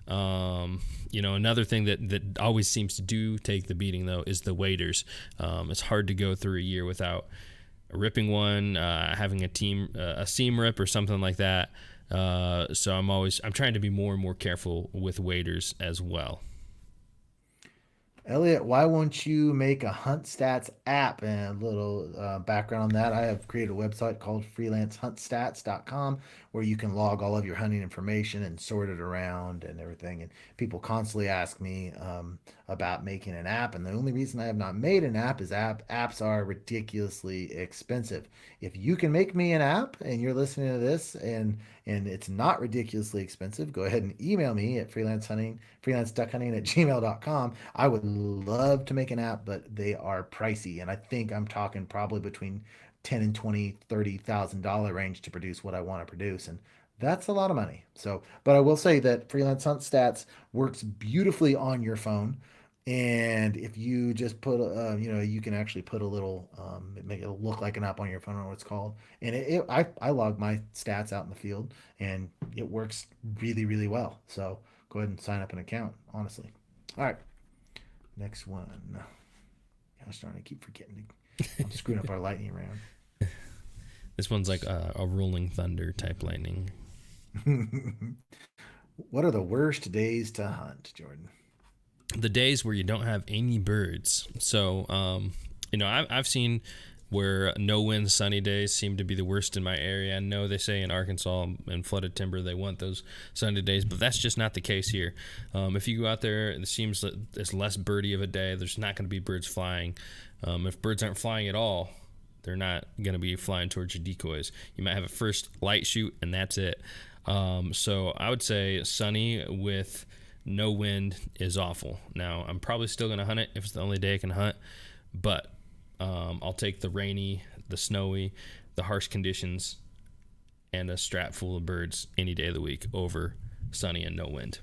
Another thing that always seems to do take the beating, though, is the waders. It's hard to go through a year without ripping one, having a seam rip or something like that. So I'm trying to be more and more careful with waders as well. Elliot, why won't you make a Hunt Stats app? And a little background on that. I have created a website called freelancehuntstats.com where you can log all of your hunting information and sort it around and everything. And people constantly ask me about making an app. And the only reason I have not made an app is apps are ridiculously expensive. If you can make me an app and you're listening to this and it's not ridiculously expensive, go ahead and email me at freelanceduckhunting at gmail.com. I would love to make an app, but they are pricey. And I think I'm talking probably between 10 and 20, $30,000 range to produce what I want to produce. And that's a lot of money. So, but I will say that Freelance Hunt Stats works beautifully on your phone. And if you just put, you can actually put a little, make it look like an app on your phone. I don't know what it's called. And I log my stats out in the field and it works really, really well. So go ahead and sign up an account, honestly. All right. Next one. Gosh darn, I keep forgetting. I'm screwing up our lightning round. This one's like a rolling thunder type lightning. What are the worst days to hunt, Jordan? The days where you don't have any birds. So, I've seen where no wind sunny days seem to be the worst in my area. I know they say in Arkansas and flooded timber they want those sunny days, but that's just not the case here. If you go out there, it seems that it's less birdie of a day. There's not going to be birds flying. If birds aren't flying at all, they're not going to be flying towards your decoys. You might have a first light shoot, and that's it. So I would say sunny with no wind is awful. Now, I'm probably still going to hunt it if it's the only day I can hunt, but I'll take the rainy, the snowy, the harsh conditions, and a strap full of birds any day of the week over sunny and no wind.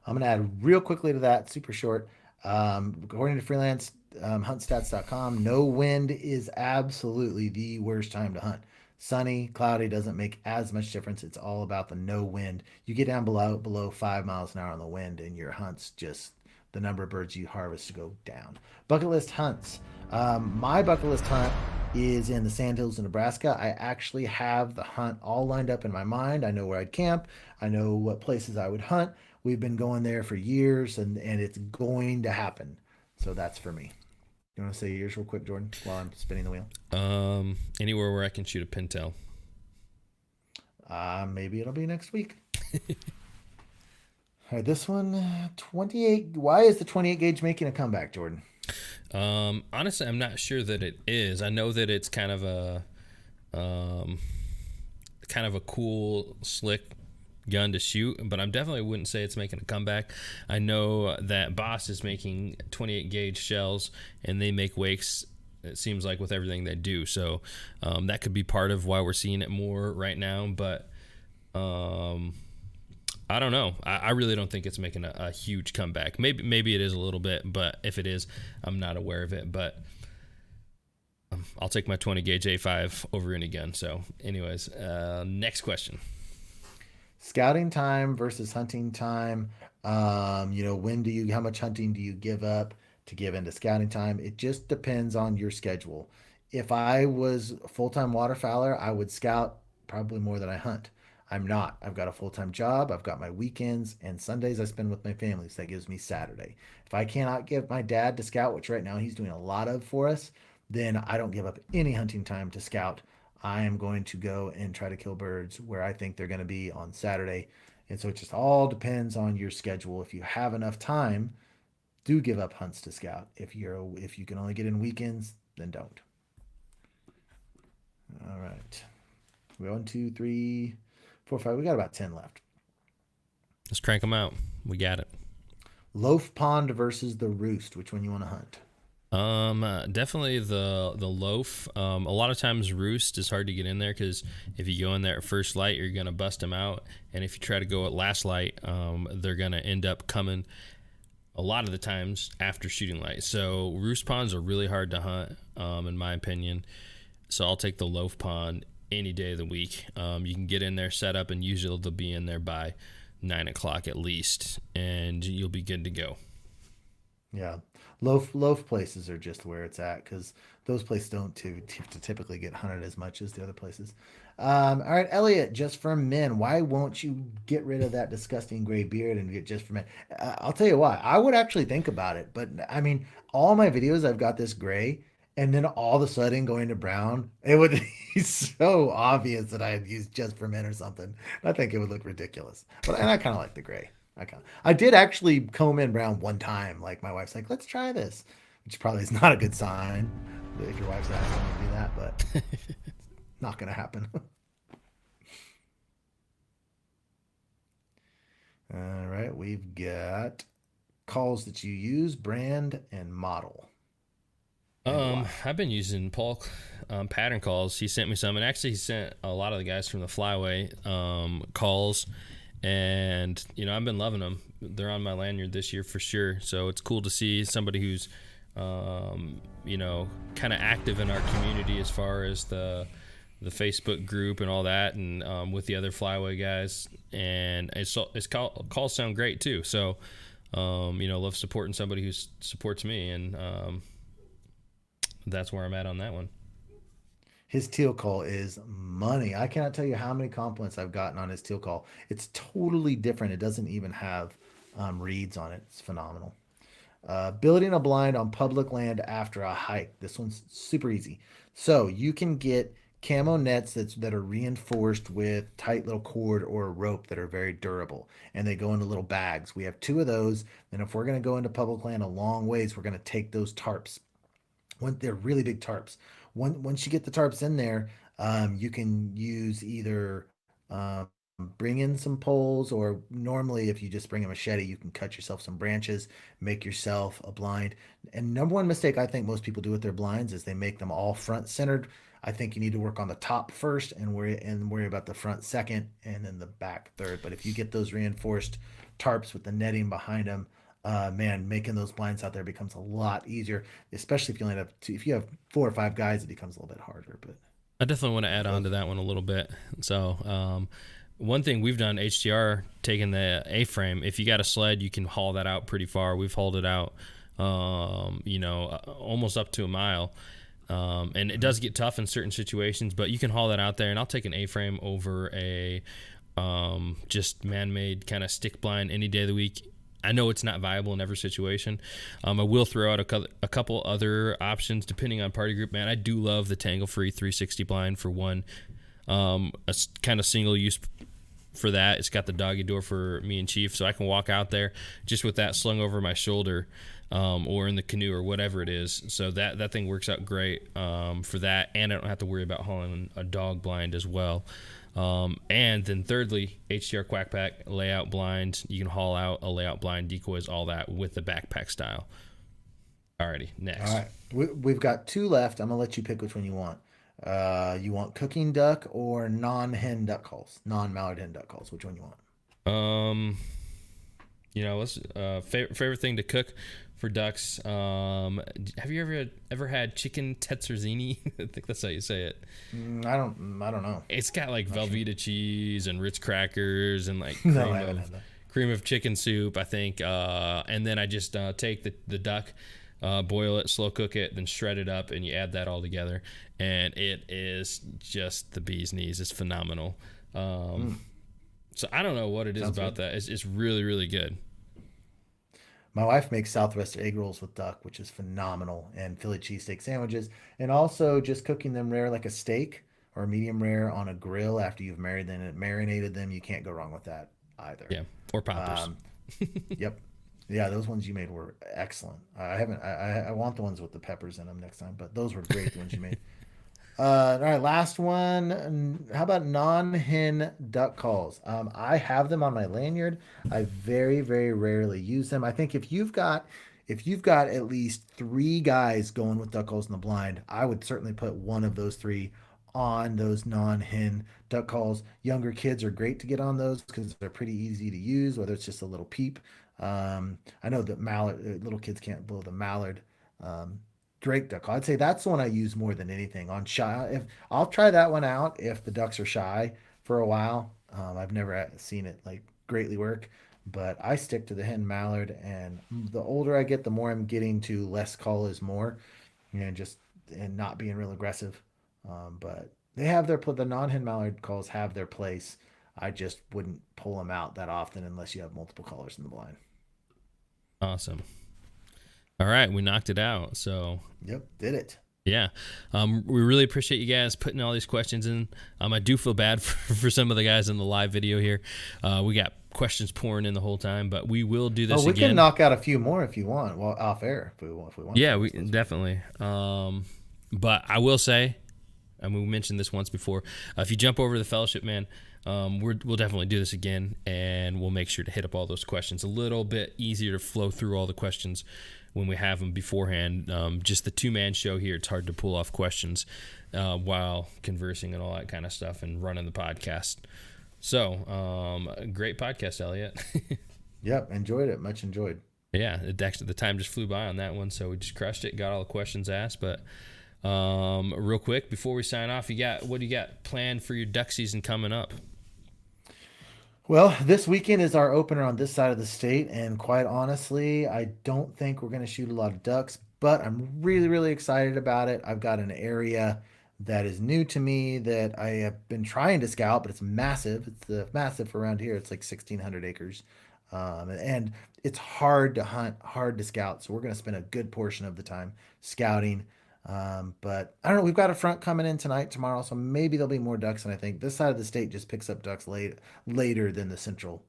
I'm going to add real quickly to that, super short. According to Freelance, huntstats.com, no wind is absolutely the worst time to hunt. Sunny, cloudy doesn't make as much difference. It's all about the no wind. You get down below 5 miles an hour on the wind, and your hunts just the number of birds you harvest go down. Bucket list hunts. My bucket list hunt is in the Sandhills in Nebraska. I actually have the hunt all lined up in my mind. I know where I'd camp. I know what places I would hunt. We've been going there for years, and it's going to happen. So that's for me. You want to say yours real quick, Jordan, while I'm spinning the wheel? Anywhere where I can shoot a pintail. Maybe it'll be next week. All right, this one, 28. Why is the 28 gauge making a comeback, Jordan? Honestly, I'm not sure that it is. I know that it's um, kind of a cool, slick gun to shoot, but I definitely wouldn't say it's making a comeback. I know that Boss is making 28 gauge shells, and they make wakes. It seems like with everything they do, so that could be part of why we're seeing it more right now. But I don't know. I really don't think it's making a huge comeback. Maybe it is a little bit, but if it is, I'm not aware of it. But I'll take my 20 gauge A5 over any gun. So, anyways, next question. Scouting time versus hunting time. How much hunting do you give up to give into scouting time? It just depends on your schedule. If I was a full-time waterfowler, I would scout probably more than I hunt. I'm not. I've got a full-time job. I've got my weekends and Sundays I spend with my family. So that gives me Saturday. If I cannot give my dad to scout, which right now he's doing a lot of for us, then I don't give up any hunting time to scout. I am going to go and try to kill birds where I think they're going to be on Saturday. And so it just all depends on your schedule. If you have enough time, do give up hunts to scout. If you can only get in weekends, then don't. All right. 1, 2, 3, 4, 5. We got about 10 left. Let's crank them out. We got it. Loaf Pond versus the Roost. Which one you want to hunt? Definitely the loaf. A lot of times roost is hard to get in there because if you go in there at first light, you're gonna bust them out, and if you try to go at last light, they're gonna end up coming a lot of the times after shooting light. So roost ponds are really hard to hunt, in my opinion. So I'll take the loaf pond any day of the week. You can get in there, set up, and usually they'll be in there by 9 o'clock at least, and you'll be good to go. Yeah, loaf places are just where it's at because those places don't to typically get hunted as much as the other places. All right, Elliot, just for men, why won't you get rid of that disgusting gray beard and get just for men? I'll tell you why. I would actually think about it, but I mean, all my videos I've got this gray, and then all of a sudden going to brown, it would be so obvious that I had used just for men or something. I think it would look ridiculous, and I kind of like the gray. I did actually comb in brown one time. Like my wife's like, let's try this, which probably is not a good sign if your wife's asking you to do that, but not gonna happen. All right, we've got calls that you use, brand and model, and why. I've been using Paul pattern calls. He sent me some, and actually he sent a lot of the guys from the Flyway calls, and I've been loving them. They're on my lanyard this year for sure. So it's cool to see somebody who's kind of active in our community as far as the Facebook group and all that, and with the other Flyway guys, and calls sound great too. So love supporting somebody who supports me, and that's where I'm at on that one. His teal call is money. I cannot tell you how many compliments I've gotten on his teal call. It's totally different. It doesn't even have reeds on it. It's phenomenal. Building a blind on public land after a hike. This one's super easy. So you can get camo nets that are reinforced with tight little cord or a rope that are very durable, and they go into little bags. We have two of those. And if we're going to go into public land a long ways, we're going to take those tarps. They're really big tarps. Once you get the tarps in there, you can use either um, bring in some poles, or normally if you just bring a machete, you can cut yourself some branches, make yourself a blind. And number one mistake I think most people do with their blinds is they make them all front centered. I think you need to work on the top first and worry about the front second, and then the back third. But if you get those reinforced tarps with the netting behind them, man, making those blinds out there becomes a lot easier, especially if you only have if you have 4 or 5 guys, it becomes a little bit harder. But I definitely want to add on those, to that one a little bit. So, one thing we've done, HDR, taking the A-frame, if you got a sled, you can haul that out pretty far. We've hauled it out, almost up to a mile. And it does get tough in certain situations, but you can haul that out there. And I'll take an A-frame over a just man-made kind of stick blind any day of the week. I know it's not viable in every situation. I will throw out a couple other options depending on party group. Man, I do love the tangle-free 360 blind for one. A kind of single use for that. It's got the doggy door for me and Chief, so I can walk out there just with that slung over my shoulder, or in the canoe or whatever it is. So that thing works out great for that, and I don't have to worry about hauling a dog blind as well. And then thirdly, HDR Quack Pack layout blind. You can haul out a layout blind, decoys, all that with the backpack style. Alrighty, next. all right, we've got 2 left. I'm gonna let you pick which one you want. You want cooking duck or non-hen duck calls, non-mallard hen duck calls? Which one you want? Um, let's favorite thing to cook for ducks. Have you ever had chicken terzini? I think that's how you say it. I don't know. It's got like Not sure. Velveeta cheese and Ritz crackers and like No, I haven't had that. cream of chicken soup, I think. And then I just take the duck, boil it, slow cook it, then shred it up, and you add that all together, and it is just the bee's knees. It's phenomenal. So I don't know what it is Sounds about good. that. It's really, really good. My wife makes Southwest egg rolls with duck, which is phenomenal, and Philly cheesesteak sandwiches, and also just cooking them rare like a steak or medium rare on a grill after you've marinated them. You can't go wrong with that either. Yeah, or poppers. Um, yep. Yeah, those ones you made were excellent. I haven't. I want the ones with the peppers in them next time, but those were great. The ones you made. All right, last one. How about non-hen duck calls? I have them on my lanyard. I very, very rarely use them. I think if you've got at least 3 guys going with duck calls in the blind, I would certainly put one of those 3 on those non-hen duck calls. Younger kids are great to get on those because they're pretty easy to use, whether it's just a little peep. I know that mallard little kids can't blow the mallard. Um, Drake duck call. I'd say that's the one I use more than anything on shy. If I'll try that one out if the ducks are shy for a while. I've never seen it like greatly work, but I stick to the hen mallard. And the older I get, the more I'm getting to less call is more, just and not being real aggressive. But they have the non-hen mallard calls have their place. I just wouldn't pull them out that often unless you have multiple colors in the blind. Awesome. All right, we knocked it out. So Yep, did it. yeah, we really appreciate you guys putting all these questions in. I do feel bad for some of the guys in the live video here. We got questions pouring in the whole time, but we will do Oh, this we can again. knock out a few more if you want. Well, off air if we want Yeah, to. we definitely. But I will say, and we mentioned this once before, if you jump over to the fellowship, man, we'll definitely do this again, and we'll make sure to hit up all those questions. A little bit easier to flow through all the questions when we have them beforehand. Just the two-man show here, it's hard to pull off questions while conversing and all that kind of stuff and running the podcast. So, great podcast, Elliot. Yep, enjoyed it. Much enjoyed. Yeah, the time just flew by on that one, so we just crushed it, got all the questions asked. But real quick, before we sign off, what do you got planned for your duck season coming up? Well, this weekend is our opener on this side of the state, and quite honestly, I don't think we're going to shoot a lot of ducks, but I'm really, really excited about it. I've got an area that is new to me that I have been trying to scout, but it's massive. It's massive around here. It's like 1,600 acres. And it's hard to hunt, hard to scout. So we're going to spend a good portion of the time scouting. But I don't know. We've got a front coming in tonight, tomorrow, so maybe there'll be more ducks. And I think this side of the state just picks up ducks later than the central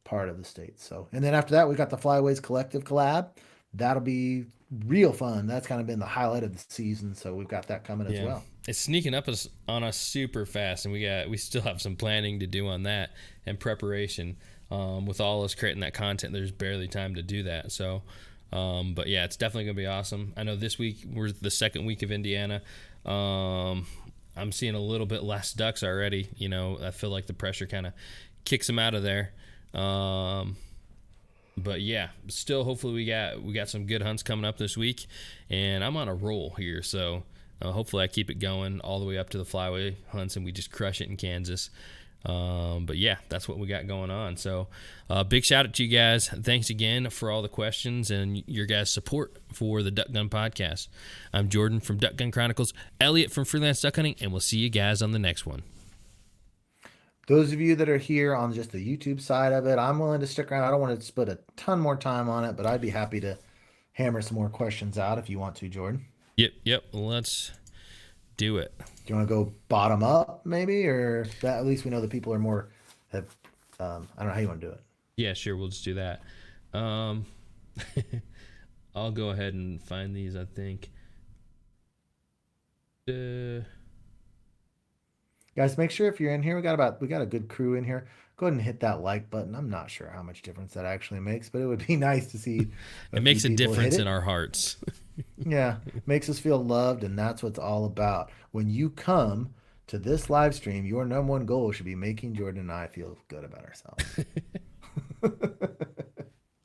part of the state. So, and then after that, we got the Flyways Collective collab. That'll be real fun. That's kind of been the highlight of the season. So we've got that coming as Yeah, well. it's sneaking up on us super fast, and we still have some planning to do on that and preparation. With all us creating that content, there's barely time to do that. So, but yeah, it's definitely gonna be awesome. I know this week we're the second week of Indiana. I'm seeing a little bit less ducks already. I feel like the pressure kind of kicks them out of there. But yeah, still, hopefully we got some good hunts coming up this week, and I'm on a roll here. So hopefully I keep it going all the way up to the Flyway hunts, and we just crush it in Kansas. But yeah, that's what we got going on. So big shout out to you guys. Thanks again for all the questions and your guys' support for the Duck Gun podcast. I'm Jordan from Duck Gun Chronicles, Elliot from Freelance Duck Hunting, and we'll see you guys on the next one. Those of you that are here on just the YouTube side of it, I'm willing to stick around. I don't want to spend a ton more time on it, but I'd be happy to hammer some more questions out if you want to, Jordan. Yep. Let's do it. Do you want to go bottom up, maybe, or that at least we know the people are more have. I don't know how you want to do it. Yeah, sure. We'll just do that. I'll go ahead and find these. I think. Guys, make sure if you're in here, we got a good crew in here. Go ahead and hit that like button. I'm not sure how much difference that actually makes, but it would be nice to see. It makes a difference in our hearts. Yeah, makes us feel loved, and that's what it's all about. When you come to this live stream, your number one goal should be making Jordan and I feel good about ourselves.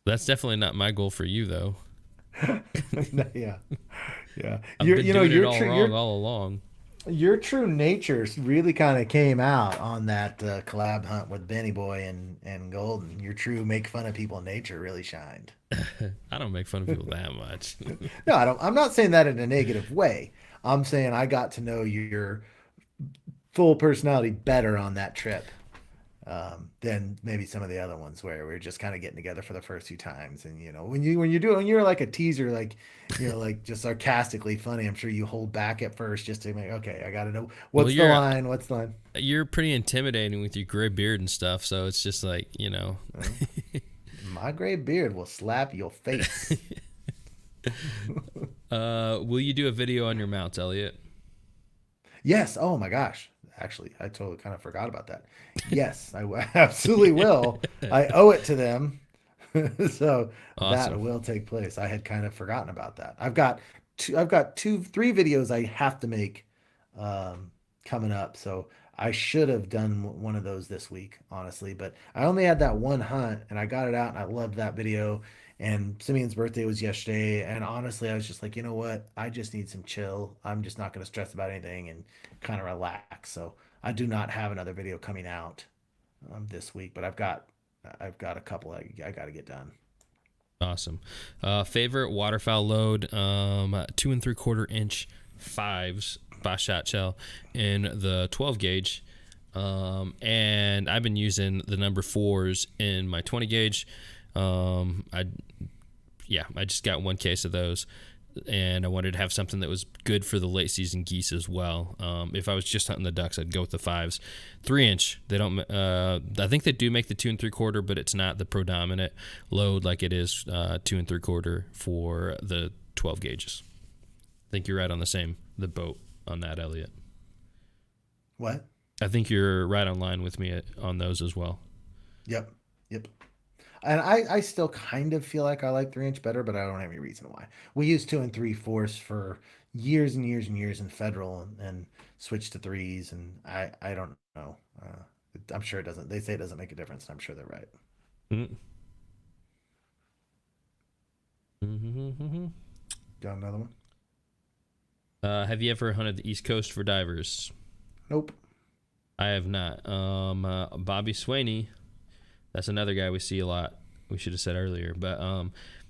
That's definitely not my goal for you, though. Yeah. I've been doing it all wrong all along. Your true nature really kind of came out on that collab hunt with Benny Boy and Golden. Your true make fun of people nature really shined. I don't make fun of people that much. No, I don't. I'm not saying that in a negative way. I'm saying I got to know your full personality better on that trip than maybe some of the other ones where we're just kind of getting together for the first few times. And when you're like a teaser, like like just sarcastically funny, I'm sure you hold back at first just to make I got to know what's the line. You're pretty intimidating with your gray beard and stuff, so it's just like my gray beard will slap your face. Will you do a video on your mounts, Elliot? Yes. Oh my gosh. Actually, I totally kind of forgot about that. Yes, I absolutely will. I owe it to them. So awesome. That will take place. I had kind of forgotten about that. I've got three videos I have to make coming up. So I should have done one of those this week, honestly. But I only had that one hunt, and I got it out, and I loved that video. And Simeon's birthday was yesterday, and honestly, I was just like, you know what? I just need some chill. I'm just not going to stress about anything and kind of relax. So I do not have another video coming out this week, but I've got a couple I got to get done. Awesome. Favorite waterfowl load? 2 3/4 inch 5s by shot shell in the 12 gauge. And I've been using the number 4s in my 20 gauge. I just got one case of those, and I wanted to have something that was good for the late season geese as well. If I was just hunting the ducks, I'd go with the 5s. 3 inch, they don't. I think they do make the 2 3/4, but it's not the predominant load like it is 2 3/4 for the 12 gauges. I think you're right on the boat on that, Elliot. What? I think you're right on line with me on those as well. Yep. And I still kind of feel like I like 3 inch better, but I don't have any reason why. We used 2 3/4 for years and years and years in federal and switched to 3s. And I don't know. I'm sure it doesn't. They say it doesn't make a difference. And I'm sure they're right. Got another one? Have you ever hunted the East Coast for divers? Nope. I have not. Bobby Swaney. That's another guy we see a lot. We should have said earlier. But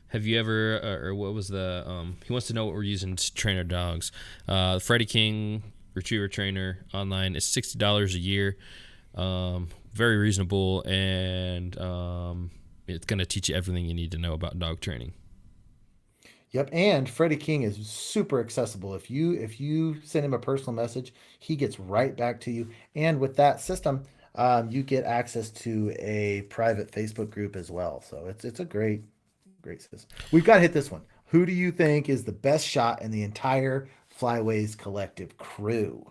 have you ever, or what was he wants to know what we're using to train our dogs. Freddie King Retriever Trainer online is $60 a year. Very reasonable, and it's going to teach you everything you need to know about dog training. Yep, and Freddie King is super accessible. If you send him a personal message, he gets right back to you. And with that system, you get access to a private Facebook group as well. So it's a great system. We've got to hit this one. Who do you think is the best shot in the entire Flyways collective crew?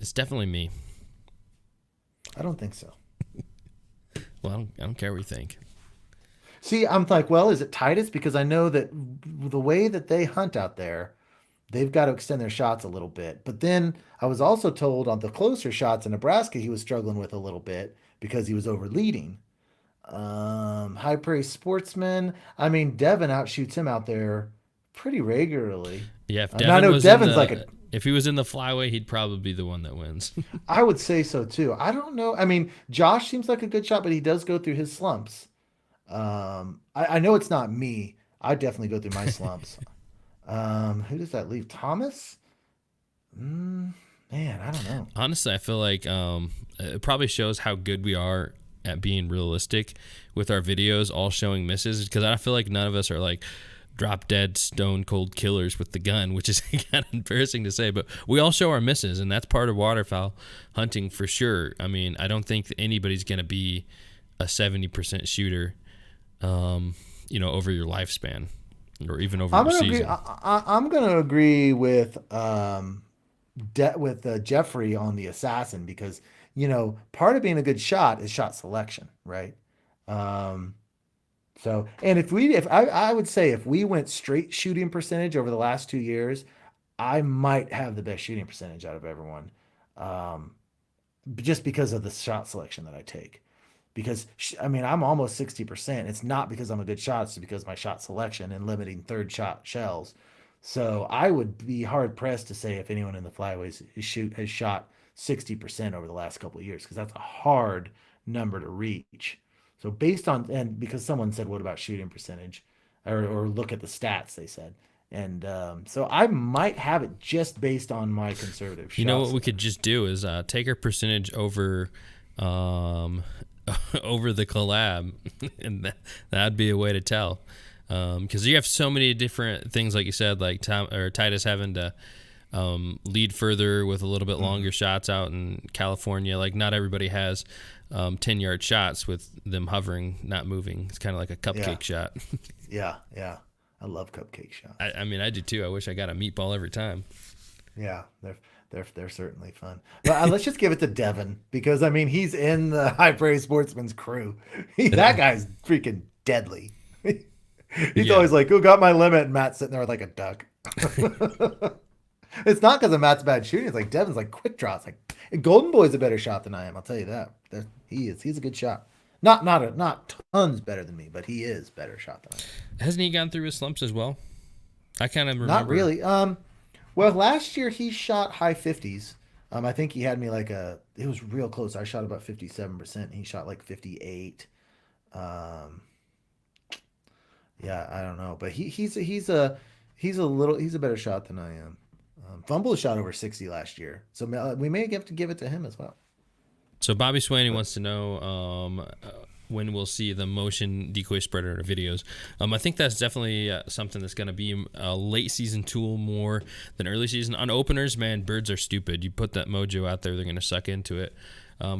It's definitely me. I don't think so. Well, I don't care what you think. See, I'm like, well, is it Titus? Because I know that the way that they hunt out there, they've got to extend their shots a little bit. But then I was also told on the closer shots in Nebraska, he was struggling with a little bit because he was over leading. High praise sportsman. I mean, Devin outshoots him out there pretty regularly. Yeah, if Now I Devin know was in Devin's like a. the if he was in the flyway, he'd probably be the one that wins. I would say so too. I don't know. I mean, Josh seems like a good shot, but he does go through his slumps. I know it's not me. I definitely go through my slumps. Who does that leave? Thomas? Man, I don't know. Honestly, I feel like it probably shows how good we are at being realistic with our videos, all showing misses. Because I feel like none of us are like drop dead stone cold killers with the gun, which is kind of embarrassing to say, but we all show our misses, and that's part of waterfowl hunting for sure. I mean, I don't think that anybody's going to be a 70% shooter, over your lifespan or even over your Agree. season. I'm gonna agree with Jeffrey on the assassin because part of being a good shot is shot selection, right? Um, So, and if I would say if we went straight shooting percentage over the last 2 years, I might have the best shooting percentage out of everyone, um, just because of the shot selection that I take. Because I mean, I'm almost 60%. It's not because I'm a good shot; it's because of my shot selection and limiting third shot shells. So I would be hard pressed to say if anyone in the flyways has shot 60% over the last couple of years because that's a hard number to reach. So based on and because someone said what about shooting percentage, or look at the stats they said, and so I might have it just based on my conservative You know what shots. we could just do is take our percentage over um, over the collab, and that'd be a way to tell. Because you have so many different things, like you said, like Titus having to lead further with a little bit longer shots out in California. Like not everybody has 10-yard shots with them hovering, not moving. It's kind of like a cupcake shot. Yeah, yeah. I love cupcake shots. I mean, I do too. I wish I got a meatball every time. Yeah, they're certainly fun. But let's just give it to Devin because I mean he's in the High Praise Sportsman's crew. That guy's freaking deadly. He's always like, "Who got my limit?" And Matt's sitting there like a duck. It's not because of Matt's bad shooting. It's like Devin's like quick draw. It's like Golden Boy's a better shot than I am. I'll tell you that. He is. He's a good shot. Not tons better than me, but he is better shot than I am. Hasn't he gone through his slumps as well? I kind of remember. Not really. Well, last year he shot high 50s. I think he had me it was real close. I shot about 57%. He shot like 58. Um, yeah, I don't know, but he's a better shot than I am. Fumble shot over 60 last year, so we may have to give it to him as well. So Bobby Swaney wants to know when we'll see the motion decoy spreader videos. I think that's definitely something that's going to be a late season tool more than early season. On openers, man, birds are stupid. You put that mojo out there, they're going to suck into it.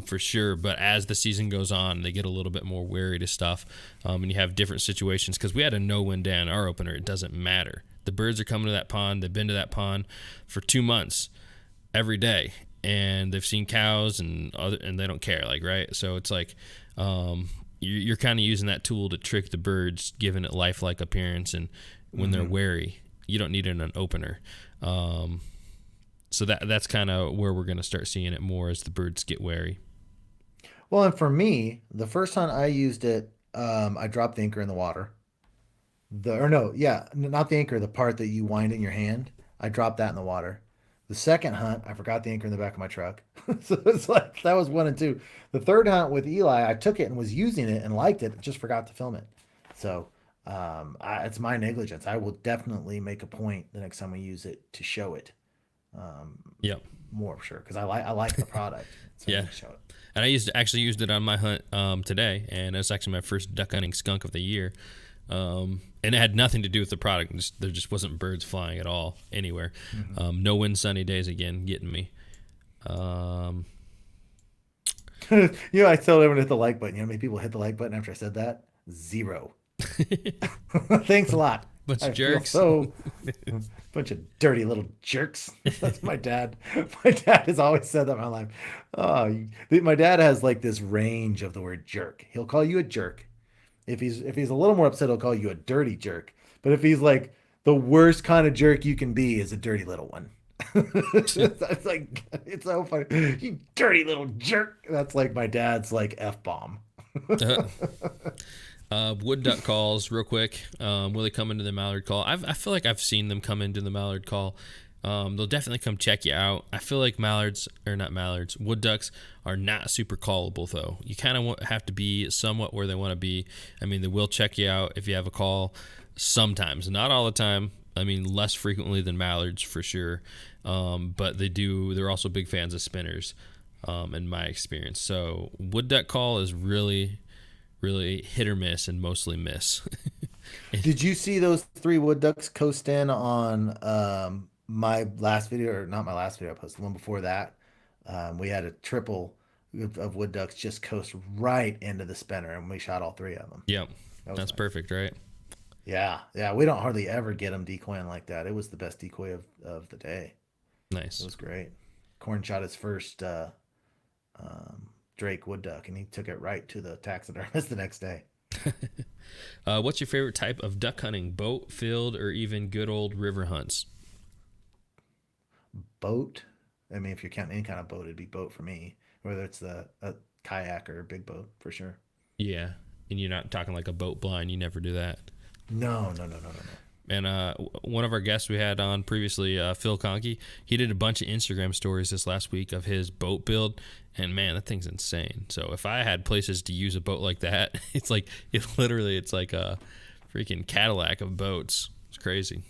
For sure, but as the season goes on, they get a little bit more wary to stuff, and you have different situations. Because we had a no-win day on our opener, it doesn't matter. The birds are coming to that pond. They've been to that pond for 2 months every day, and they've seen cows and they don't care, like, right? So it's like you're kind of using that tool to trick the birds, giving it lifelike appearance, and when they're wary, you don't need it in an opener. So that's kind of where we're going to start seeing it more as the birds get wary. Well, and for me, the first time I used it, I dropped the anchor in the water. Not the anchor, the part that you wind in your hand. I dropped that in the water. The second hunt, I forgot the anchor in the back of my truck. So it's like that was 1 and 2. The third hunt with Eli, I took it and was using it and liked it, just forgot to film it. So it's my negligence. I will definitely make a point the next time we use it to show it. Yep. More for sure because I like the product. So Yeah. show it. And I actually used it on my hunt today, and it's actually my first duck hunting skunk of the year. And it had nothing to do with the product. There just wasn't birds flying at all anywhere. No wind, sunny days again, getting me. I tell everyone to hit the like button. You know how many people hit the like button after I said that? 0. Thanks a lot. Bunch of jerks. So bunch of dirty little jerks. That's my dad. My dad has always said that in my life. My dad has like this range of the word jerk. He'll call you a jerk. If he's a little more upset, he'll call you a dirty jerk. But if he's like The worst kind of jerk you can be is a dirty little one. That's like it's so funny. You dirty little jerk. That's like my dad's like F bomb. Uh, wood duck calls, real quick. Will they come into the mallard call? I feel like I've seen them come into the mallard call. They'll definitely come check you out. I feel like wood ducks are not super callable though. You kind of have to be somewhat where they want to be. I mean, they will check you out if you have a call sometimes, not all the time. I mean, less frequently than mallards for sure. But they're also big fans of spinners, in my experience. So wood duck call is really, really hit or miss and mostly miss. Did you see those three wood ducks coast in on my last video, or not my last video I posted, the one before that? We had a triple of wood ducks just coast right into the spinner, and we shot all three of them. Yep. That was That's nice. perfect, right? Yeah, yeah, we don't hardly ever get them decoying like that. It was the best decoy of the day. It Nice. was great. Corn shot his first Drake wood duck, and he took it right to the taxidermist the next day. What's your favorite type of duck hunting? Boat, field, or even good old river hunts? Boat. I mean, if you're counting any kind of boat, it'd be boat for me. Whether it's a kayak or a big boat, for sure. Yeah. And you're not talking like a boat blind. You never do that. No, no, no, no, no, no. And one of our guests we had on previously, Phil Conkey, he did a bunch of Instagram stories this last week of his boat build. And man, that thing's insane. So if I had places to use a boat like that, it's like it's like a freaking Cadillac of boats. It's crazy.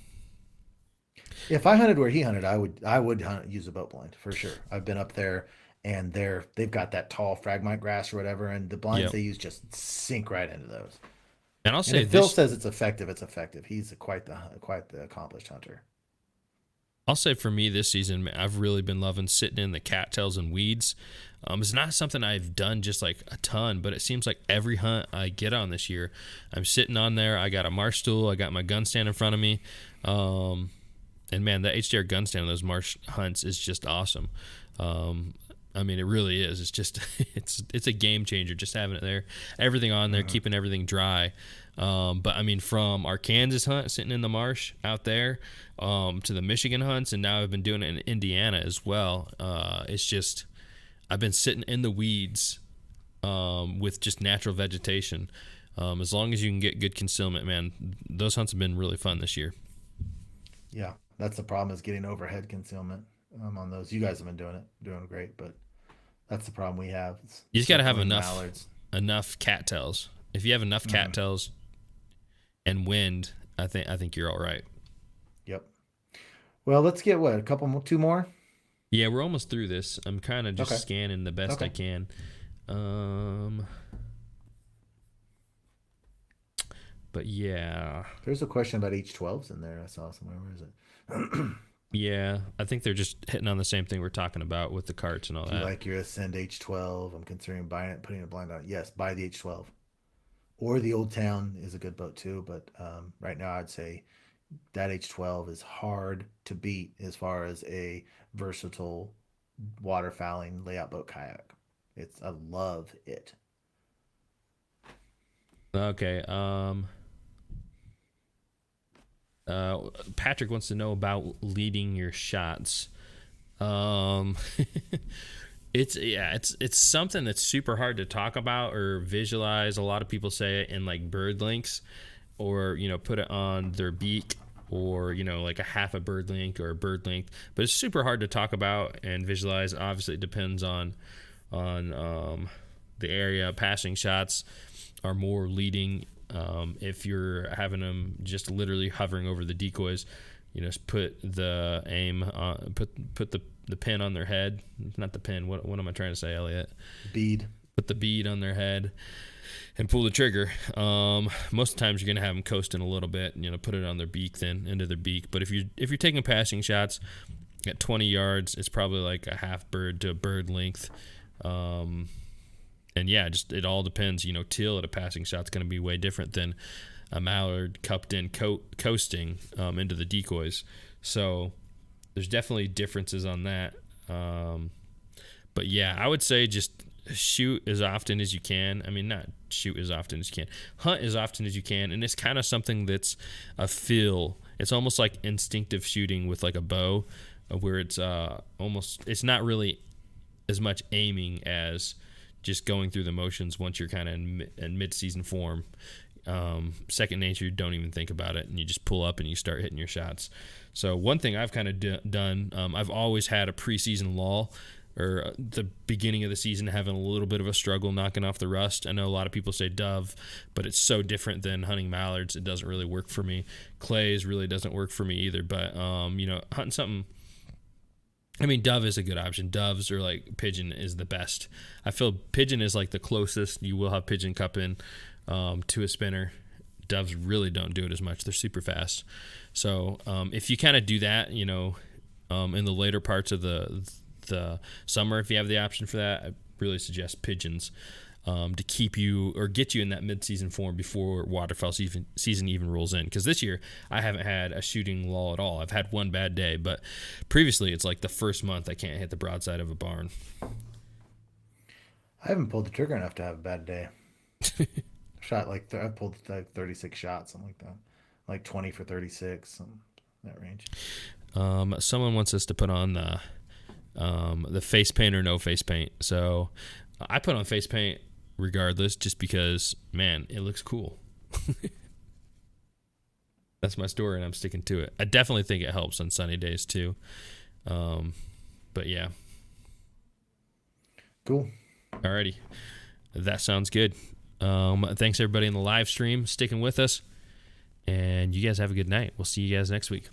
If I hunted where he hunted, I would use a boat blind for sure. I've been up there, and they've got that tall phragmite grass or whatever, and the blinds Yep. they use just sink right into those. And I'll And say if Phil this. says it's effective, it's effective. He's quite the accomplished hunter. I'll say for me this season, man, I've really been loving sitting in the cattails and weeds. It's not something I've done just like a ton, but it seems like every hunt I get on this year, I'm sitting on there. I got a marsh stool. I got my gun stand in front of me. And man, the HDR gun stand on those marsh hunts is just awesome. I mean, it really is. It's just, it's a game changer just having it there. Everything on there, keeping everything dry. But I mean, from our Kansas hunt, sitting in the marsh out there, to the Michigan hunts, and now I've been doing it in Indiana as well. It's just, I've been sitting in the weeds, with just natural vegetation. As long as you can get good concealment, man, those hunts have been really fun this year. Yeah, that's the problem is getting overhead concealment on those. You guys have been doing great, but that's the problem we have. It's You just got to have circling enough mallards. cattails. If you have enough cattails and wind, I think you're all right. Yep. Well, let's get what, a couple more, two more. Yeah, we're almost through this. I'm kind of just Okay. scanning the best I Okay. can. But yeah, There's a question about H12s in there. I saw somewhere. Where is it? yeah, I think they're just hitting on the same thing we're talking about with the carts and all Do you that. like your Ascend H12? I'm considering buying it, putting a blind on it. Yes, buy the H12. Or the Old Town is a good boat too, but right now I'd say that H12 is hard to beat as far as a versatile waterfowling layout boat kayak. I love it. Okay. Patrick wants to know about leading your shots. Um, it's something that's super hard to talk about or visualize. A lot of people say it in like bird links, or put it on their beak, or like a half a bird link or a bird length. But it's super hard to talk about and visualize. Obviously, it depends on the area. Passing shots are more leading. If you're having them just literally hovering over the decoys, just put the aim on, put the pin on their head. Not the pin. What am I trying to say, Elliot? Bead. Put the bead on their head and pull the trigger. Most of the times you're gonna have them coasting a little bit. Put it on their beak, then into their beak. But if you're taking passing shots at 20 yards, it's probably like a half bird to a bird length. And yeah, just it all depends. Teal at a passing shot's going to be way different than a mallard cupped in coasting into the decoys. So there's definitely differences on that. But yeah, I would say just shoot as often as you can. I mean, not shoot as often as you can. Hunt as often as you can. And it's kind of something that's a feel It's almost like instinctive shooting with like a bow, where it's it's not really as much aiming as just going through the motions. Once you're kind of in mid-season form, second nature, you don't even think about it, and you just pull up and you start hitting your shots. So one thing I've kind of done, I've always had a preseason lull, or the beginning of the season having a little bit of a struggle knocking off the rust. I know a lot of people say dove, but it's so different than hunting mallards. It doesn't really work for me. Clays really doesn't work for me either. But hunting something. I mean, dove is a good option. Doves or like pigeon is the best. I feel pigeon is like the closest you will have pigeon cup in to a spinner. Doves really don't do it as much. They're super fast. So if you kind of do that, in the later parts of the summer, if you have the option for that, I really suggest pigeons to keep you or get you in that mid-season form before waterfowl season even rolls in. Because this year I haven't had a shooting lull at all. I've had one bad day, but previously it's like the first month I can't hit the broadside of a barn. I haven't pulled the trigger enough to have a bad day. I pulled like 36 shots, something like that, like 20 for 36, that range. Someone wants us to put on the face paint or no face paint. So I put on face paint regardless, just because, man, it looks cool. That's my story, and I'm sticking to it. I definitely think it helps on sunny days too. But yeah. Cool. Alrighty. That sounds good. Thanks everybody in the live stream sticking with us, and you guys have a good night. We'll see you guys next week.